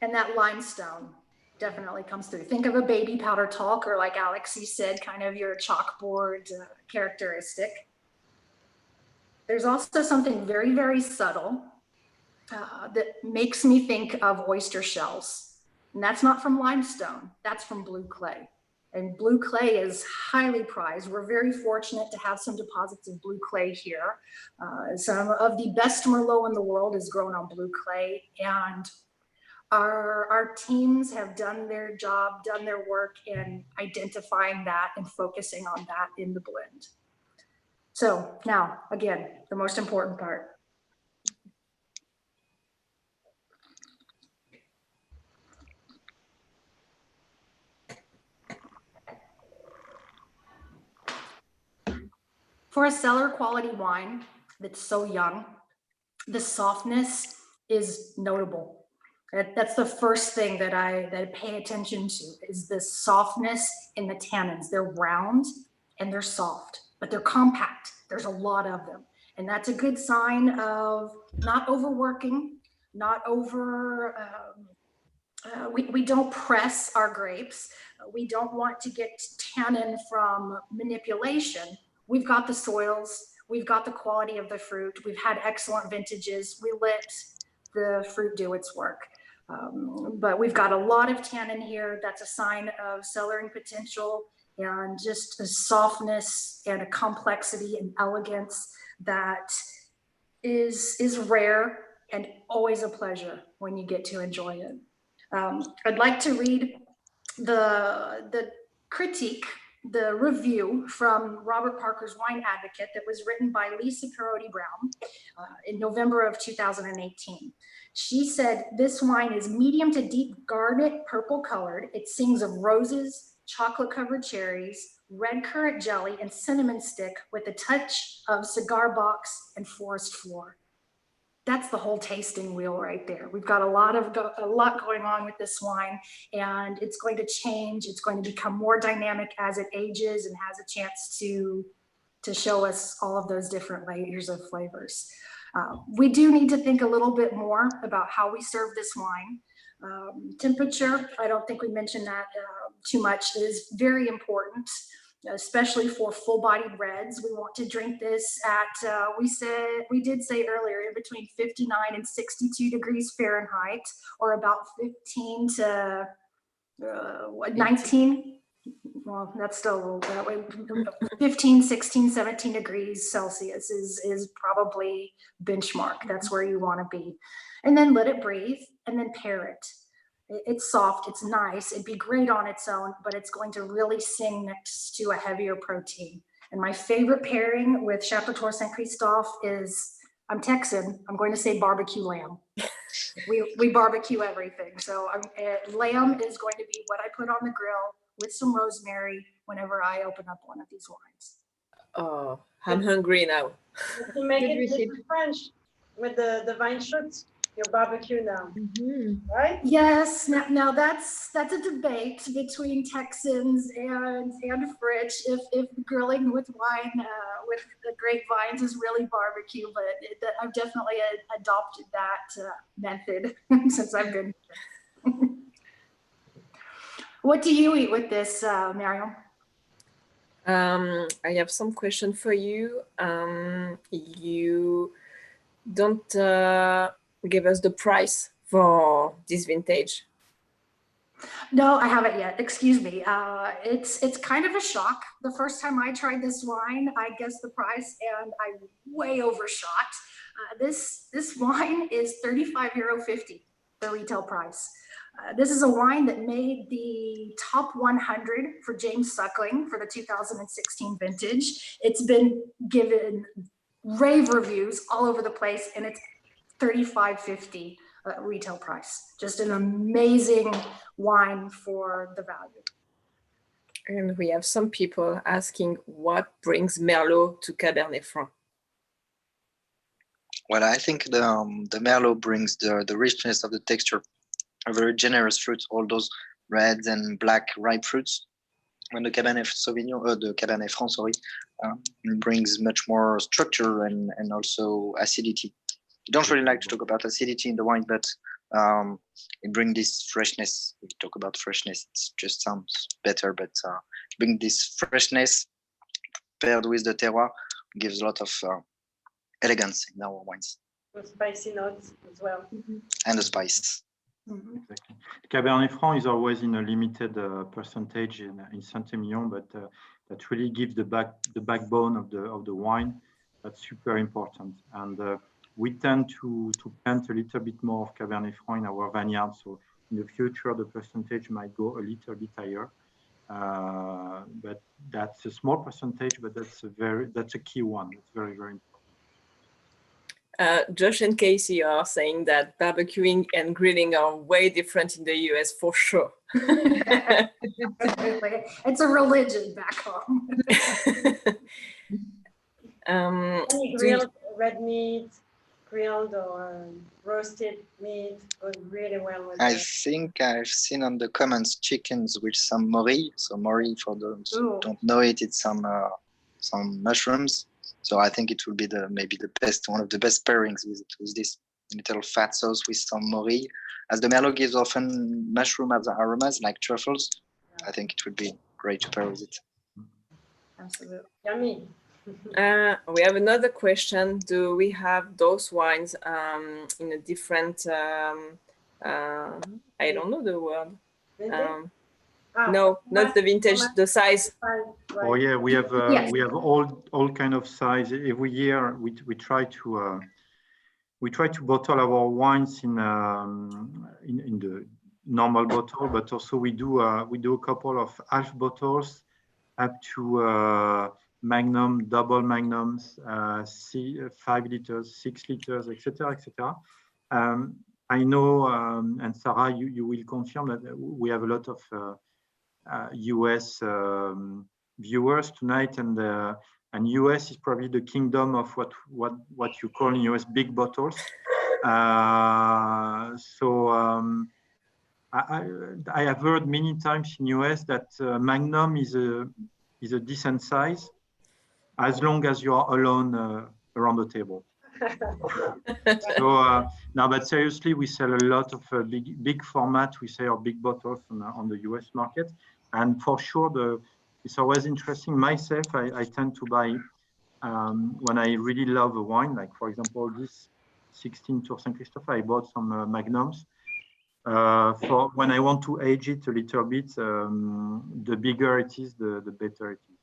And that limestone definitely comes through. Think of a baby powder talc, or like Alexi said, kind of your chalkboard characteristic. There's also something very, very subtle that makes me think of oyster shells. And that's not from limestone, that's from blue clay. And blue clay is highly prized. We're very fortunate to have some deposits of blue clay here. Some of the best Merlot in the world is grown on blue clay. And our teams have done their job, done their work in identifying that and focusing on that in the blend. So now, again, the most important part. For a cellar quality wine that's so young, the softness is notable. That's the first thing that I pay attention to, is the softness in the tannins. They're round and they're soft, but they're compact. There's a lot of them. And that's a good sign of not overworking, not over, we don't press our grapes. We don't want to get tannin from manipulation. We've got the soils, we've got the quality of the fruit, we've had excellent vintages, we let the fruit do its work. But we've got a lot of tannin here. That's a sign of cellaring potential and just a softness and a complexity and elegance that is rare and always a pleasure when you get to enjoy it. I'd like to read the critique, the review from Robert Parker's Wine Advocate that was written by Lisa Perotti Brown in November of 2018. She said, this wine is medium to deep garnet purple colored. It sings of roses, chocolate covered cherries, red currant jelly, and cinnamon stick with a touch of cigar box and forest floor. That's the whole tasting wheel right there. We've got a lot going on with this wine, and it's going to change. It's going to become more dynamic as it ages and has a chance to show us all of those different layers of flavors. We do need to think a little bit more about how we serve this wine. Temperature, I don't think we mentioned that too much, is very important, especially for full-bodied reds. We want to drink this at, we did say earlier, in between 59 and 62 degrees Fahrenheit, or about 15 to 19. Well, that's still a little that way. 15, 16, 17 degrees Celsius is probably benchmark. That's where you want to be. And then let it breathe and then pair it. It's soft, it's nice, it'd be great on its own, but it's going to really sing next to a heavier protein. And my favorite pairing with Chateau Saint Christophe is, I'm Texan, I'm going to say barbecue lamb. We barbecue everything. So lamb is going to be what I put on the grill with some rosemary whenever I open up one of these wines. Oh, I'm hungry now. You make it with French with the vine shoots, your barbecue now, right? Yes. Now that's a debate between Texans and French. If grilling with wine with the grapevines is really barbecue, but I've definitely adopted that method since I've been here. What do you eat with this, Mariam? I have some question for you. You don't give us the price for this vintage. No, I haven't yet. Excuse me. It's kind of a shock. The first time I tried this wine, I guessed the price and I way overshot. This wine is €35.50, the retail price. This is a wine that made the top 100 for James Suckling for the 2016 vintage. It's been given rave reviews all over the place, and it's $35.50 retail price. Just an amazing wine for the value. And we have some people asking what brings Merlot to Cabernet Franc. Well, I think the Merlot brings the richness of the texture, a very generous fruits, all those reds and black ripe fruits. When the Cabernet Sauvignon, the Cabernet Franc, sorry, brings much more structure and also acidity. I don't really like to talk about acidity in the wine, but it brings this freshness. We talk about freshness, it just sounds better, but bring this freshness paired with the terroir gives a lot of elegance in our wines. With spicy notes as well. And the spice. Exactly. Cabernet Franc is always in a limited percentage in Saint-Emilion, but that really gives the backbone of the wine. That's super important. And we tend to plant a little bit more of Cabernet Franc in our vineyard. So in the future, the percentage might go a little bit higher. But that's a small percentage, but that's a key one. It's very, very important. Josh and Casey are saying that barbecuing and grilling are way different in the US for sure. It's a religion back home. Grilled red meat, grilled or roasted meat goes really well with I it. think I've seen on the comments chickens with some mori. So mori, for those who don't know it, it's some mushrooms. So I think it will be maybe one of the best pairings with this little fat sauce with some mori. As the Merlot gives often mushroom as aromas like truffles, I think it would be great to pair with it. Absolutely. Yummy. We have another question. Do we have those wines in a different, I don't know the word. No, not the vintage, the size. Oh yeah, we have all kind of size. Every year we try to bottle our wines in the normal bottle, but also we do a couple of half bottles up to magnum, double magnums, 5 liters, 6 liters, etc., etc. I know, and Sarah, you will confirm that we have a lot of US viewers tonight, and US is probably the kingdom of what you call in US big bottles. I have heard many times in US that Magnum is a decent size as long as you are alone around the table. No, but seriously, we sell a lot of big format. We sell big bottles on the US market, and for sure, it's always interesting. Myself, I tend to buy when I really love a wine, like for example this 16 Tour Saint Christophe. I bought some magnums for when I want to age it a little bit. The bigger it is, the better it is.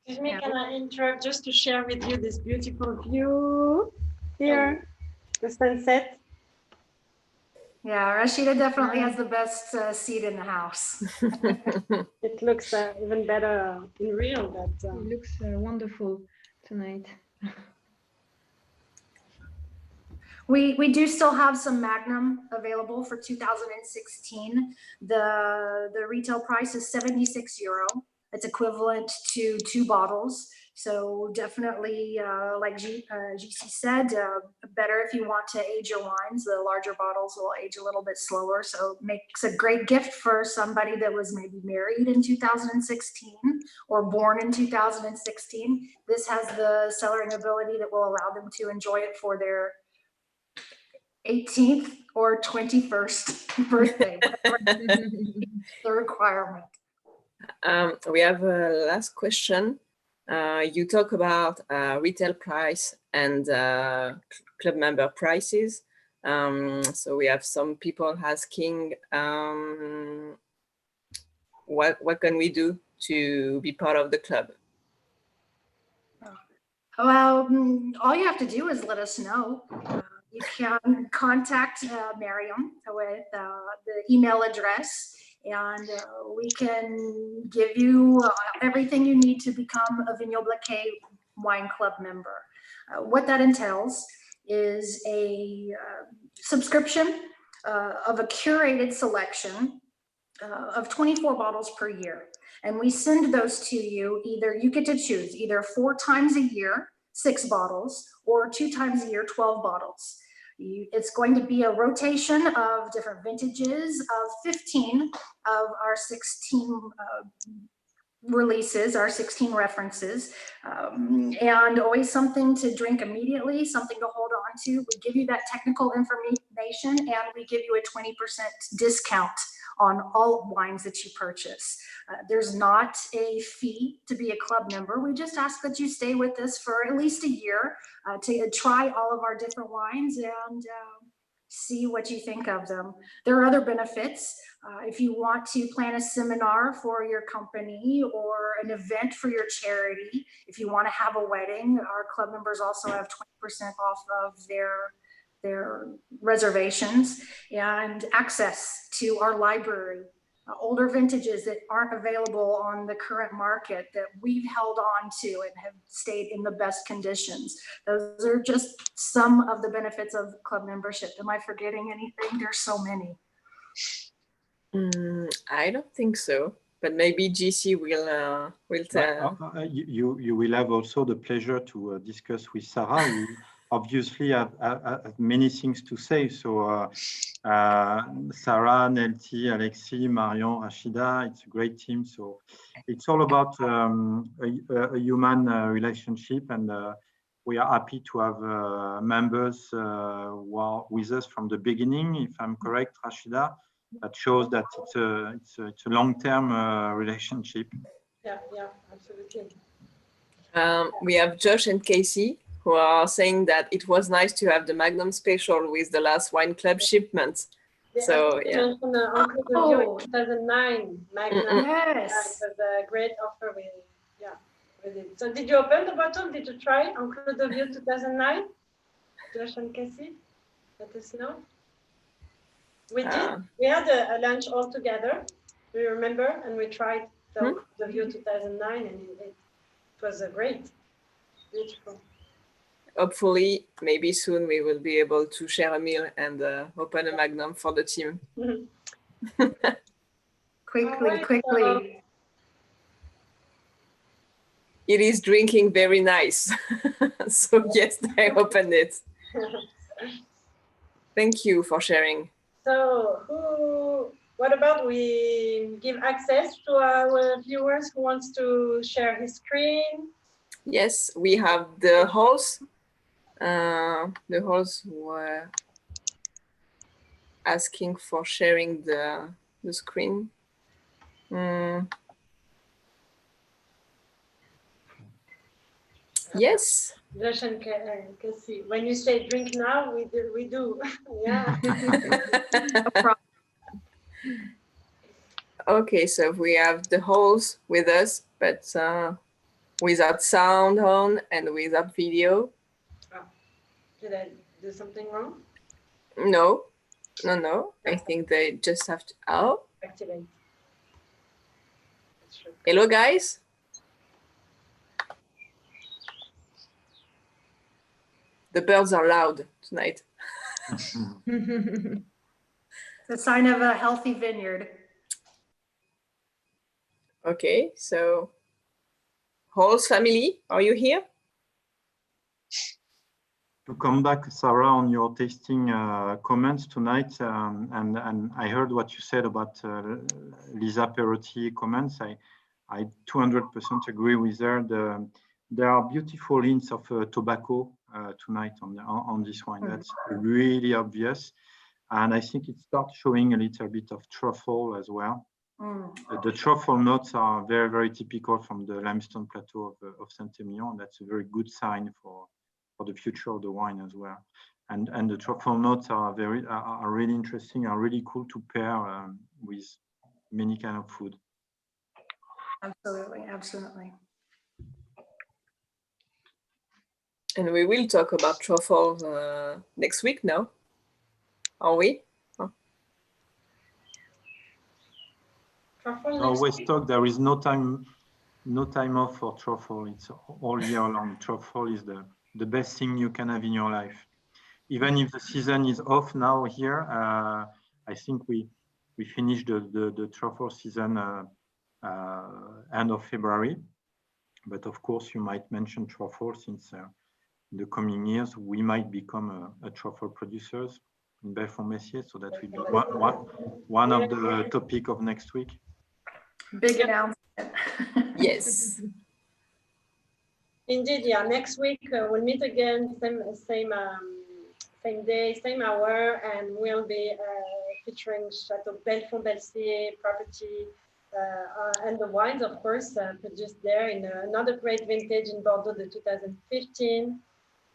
Excuse me, can I interrupt just to share with you this beautiful view here, the sunset? Yeah, Rashida definitely has the best seat in the house. It looks even better in real. But, it looks wonderful tonight. We do still have some Magnum available for 2016. The retail price is €76. It's equivalent to 2 bottles. So definitely, like GC said, better if you want to age your wines. The larger bottles will age a little bit slower. So it makes a great gift for somebody that was maybe married in 2016 or born in 2016. This has the cellaring ability that will allow them to enjoy it for their 18th or 21st birthday, the requirement. We have a last question. You talk about retail price and club member prices. So we have some people asking, what can we do to be part of the club? Well, all you have to do is let us know. You can contact Miriam with the email address, and we can give you everything you need to become a Vignobles Wine Club member. What that entails is a subscription of a curated selection of 24 bottles per year. And we send those to you, either you get to choose either 4 times a year, 6 bottles, or 2 times a year, 12 bottles. It's going to be a rotation of different vintages of 15 of our 16 releases, our 16 references, and always something to drink immediately, something to hold on to. We give you that technical information, and we give you a 20% discount on all wines that you purchase. There's not a fee to be a club member. We just ask that you stay with us for at least a year to try all of our different wines and see what you think of them. There are other benefits. If you want to plan a seminar for your company or an event for your charity, if you want to have a wedding, our club members also have 20% off of their reservations, and access to our library, older vintages that aren't available on the current market that we've held on to and have stayed in the best conditions. Those are just some of the benefits of club membership. Am I forgetting anything? There's so many. I don't think so, but maybe GC will tell. You will have also the pleasure to discuss with Sarah. We obviously have many things to say. So Sarah, Nelty, Alexis, Marion, Rashida, it's a great team. So it's all about a human relationship, and we are happy to have members who are with us from the beginning. If I'm correct, Rashida, that shows that it's a long-term relationship. Yeah, absolutely. We have Josh and Casey who are saying that it was nice to have the Magnum special with the last wine club shipment. So yeah. Uncle de Vieux 2009 Magnum. Yes. It was a great offer with it. So did you open the bottle? Did you try Uncle de Vieux 2009? Josh and Casey, let us know. We did. We had a lunch all together. We remember, and we tried the View 2009, and it was great, beautiful. Hopefully, maybe soon we will be able to share a meal and open a Magnum for the team. Quickly. It is drinking very nice. So yes, I opened it. Thank you for sharing. So what about we give access to our viewers who wants to share his screen? Yes, we have the hosts. The hosts were asking for sharing the screen. Yes. Josh and Cassie, when you say drink now, we do. Yeah. Okay, so we have the host with us, but without sound on and without video. Oh. Did I do something wrong? No. I think they just have to activate. Hello, guys. The birds are loud tonight. It's a sign of a healthy vineyard. Okay, so host family, are you here? To come back, Sarah, on your tasting comments tonight, and I heard what you said about Lisa Perotti comments. I 200% agree with her. There are beautiful hints of tobacco tonight on this wine. That's really obvious, and I think it starts showing a little bit of truffle as well. The truffle notes are very, very typical from the limestone plateau of Saint-Emilion. That's a very good sign for the future of the wine as well. And the truffle notes are really interesting, are really cool to pair with many kind of food. Absolutely. And we will talk about truffles next week, no? Are we? Always talk. There is no time off for truffle. It's all year long. Truffle is the best thing you can have in your life. Even if the season is off now here, I think we we finished the truffle season end of February. But of course, you might mention truffle since in the coming years, we might become a truffle producers in Belfond-Messier. So that will be one of the topic of next week. Big announcement. Yes. Indeed, yeah. Next week we'll meet again, same day, same hour, and we'll be featuring Chateau Belfond-Belsier property and the wines, of course, produced there in another great vintage in Bordeaux, the 2015.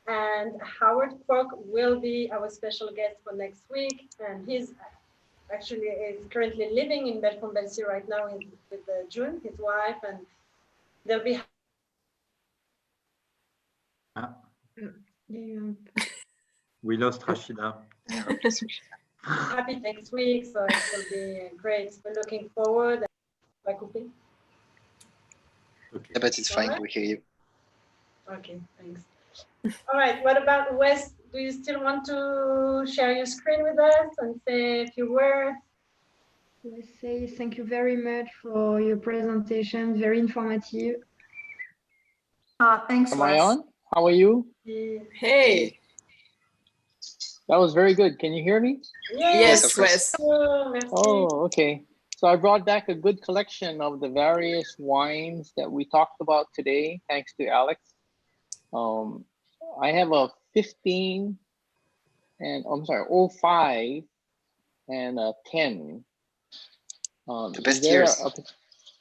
And Howard Kwok will be our special guest for next week, and he's actually is currently living in Belfond-Belsier right now with June, his wife, and there'll be. We lost Rashida. Happy next week, so it will be great. We're looking forward. Okay. Yeah, but it's fine. We hear you. Okay, thanks. All right. What about Wes? Do you still want to share your screen with us and say a few words? Let's say thank you very much for your presentation. Very informative. Thanks, Am Wes. I on? How are you? Hey. That was very good. Can you hear me? Yes, Wes. Oh, okay. So I brought back a good collection of the various wines that we talked about today, thanks to Alex. I have a 15 and I'm sorry, 05 and a 10. The best years.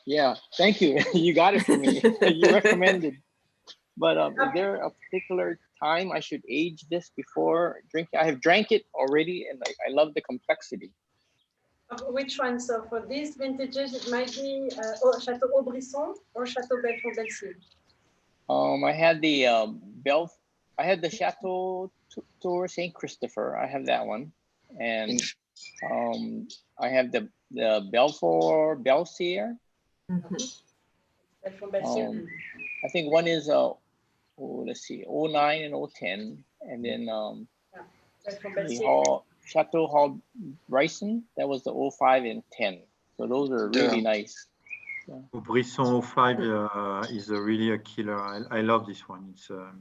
Yeah, thank you. You got it for me. You recommended. But is there a particular time I should age this before drinking? I have drank it already, and I love the complexity. Which one? So for these vintages, it might be Chateau Aubrisson or Chateau Belfond-Belsier. I had the I had the Chateau Tour Saint Christopher. I have that one, and I have the Belfond-Belsier. Belfond-Belsier. I think one is let's see, 09 and 010, and then the Chateau Hall Bryson, that was the 05 and 10. So those are really nice. Aubrisson 05 is really a killer. I love this one. It's a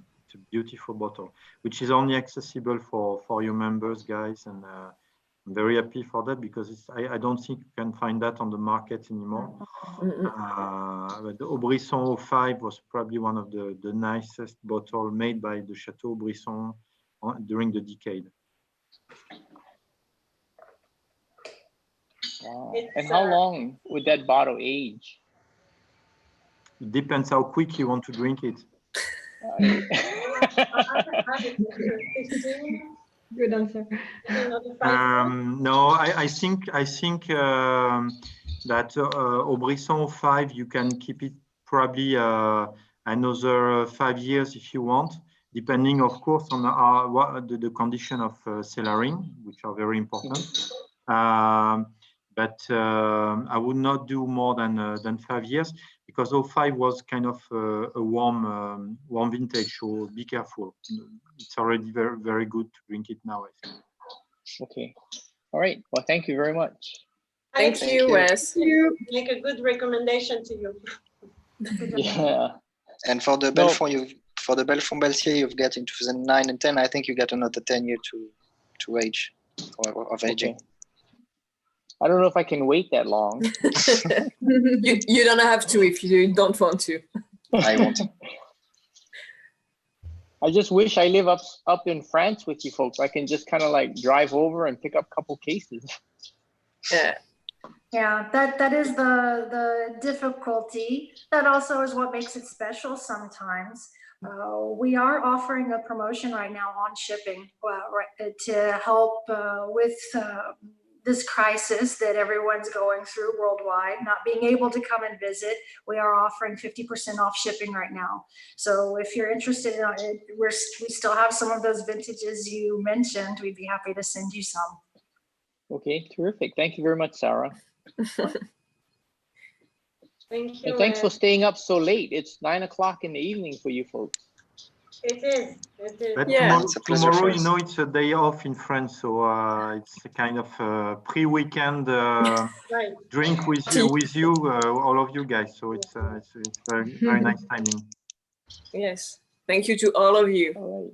beautiful bottle, which is only accessible for your members, guys, and I'm very happy for that because I don't think you can find that on the market anymore. But the Aubrisson 05 was probably one of the nicest bottles made by the Chateau Aubrisson during the decade. Wow. And how long would that bottle age? It depends how quick you want to drink it. Good answer. No, I think that Aubrisson 05, you can keep it probably another 5 years if you want, depending, of course, on the condition of cellaring, which are very important. But I would not do more than 5 years because 05 was kind of a warm vintage, so be careful. It's already very, very good to drink it now, I think. Okay. All right. Well, thank you very much. Thank you, Wes. Make a good recommendation to you. Yeah. And for the Belfond-Belsier, you've got in 2009 and 10. I think you got another 10 years to age of aging. Okay. I don't know if I can wait that long. You don't have to if you don't want to. I won't. I just wish I live up in France with you folks. I can just kind of like drive over and pick up a couple cases. Yeah, that is the difficulty. That also is what makes it special sometimes. We are offering a promotion right now on shipping to help with this crisis that everyone's going through worldwide, not being able to come and visit. We are offering 50% off shipping right now. So if you're interested in it, we still have some of those vintages you mentioned. We'd be happy to send you some. Okay, terrific. Thank you very much, Sarah. Thank you. And thanks for staying up so late. It's 9 o'clock in the evening for you folks. It is. It is. But Yeah. It's a pleasure tomorrow, for you us. know, it's a day off in France, so it's a kind of pre-weekend Right. drink with you, all of you guys. So it's very nice timing. Yes. Thank you to all of you All right.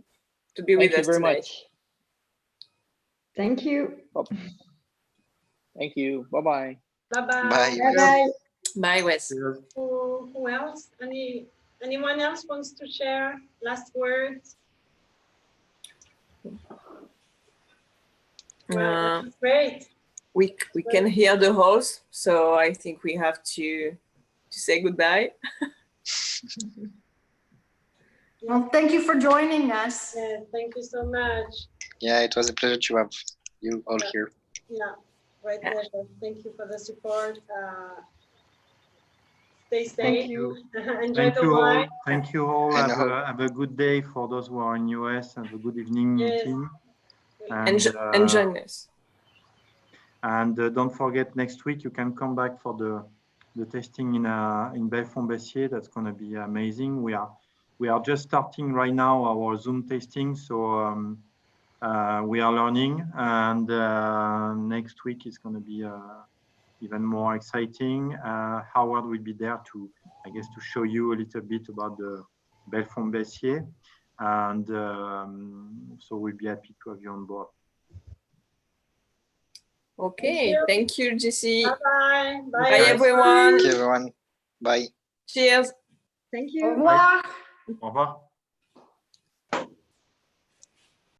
to be Thank with you us very tonight. much. Thank you. Thank you. Bye-bye. Bye-bye. Bye. Bye-bye. Bye, Wes. Who else? Anyone else wants to share last words? Well, that's great. We can hear the horse, so I think we have to say goodbye. Well, thank you for joining us. Yeah, thank you so much. Yeah, it was a pleasure to have you all here. Yeah, great pleasure. Thank you for the support. Stay safe. Thank you. Enjoy the wine. Thank you all. And Have a good day for those who are in US. Have a good evening, Yes. team. And join us. And don't forget, next week you can come back for the tasting in Belfond-Bessier. That's going to be amazing. We are just starting right now our Zoom tasting, so we are learning. And next week is going to be even more exciting. Howard will be there to show you a little bit about the Belfond-Bessier, and so we'll be happy to have you on board. Okay, thank you, Jessie. Bye-bye. Bye, everyone. Thank you, everyone. Bye. Cheers. Thank you. Au revoir. Au revoir.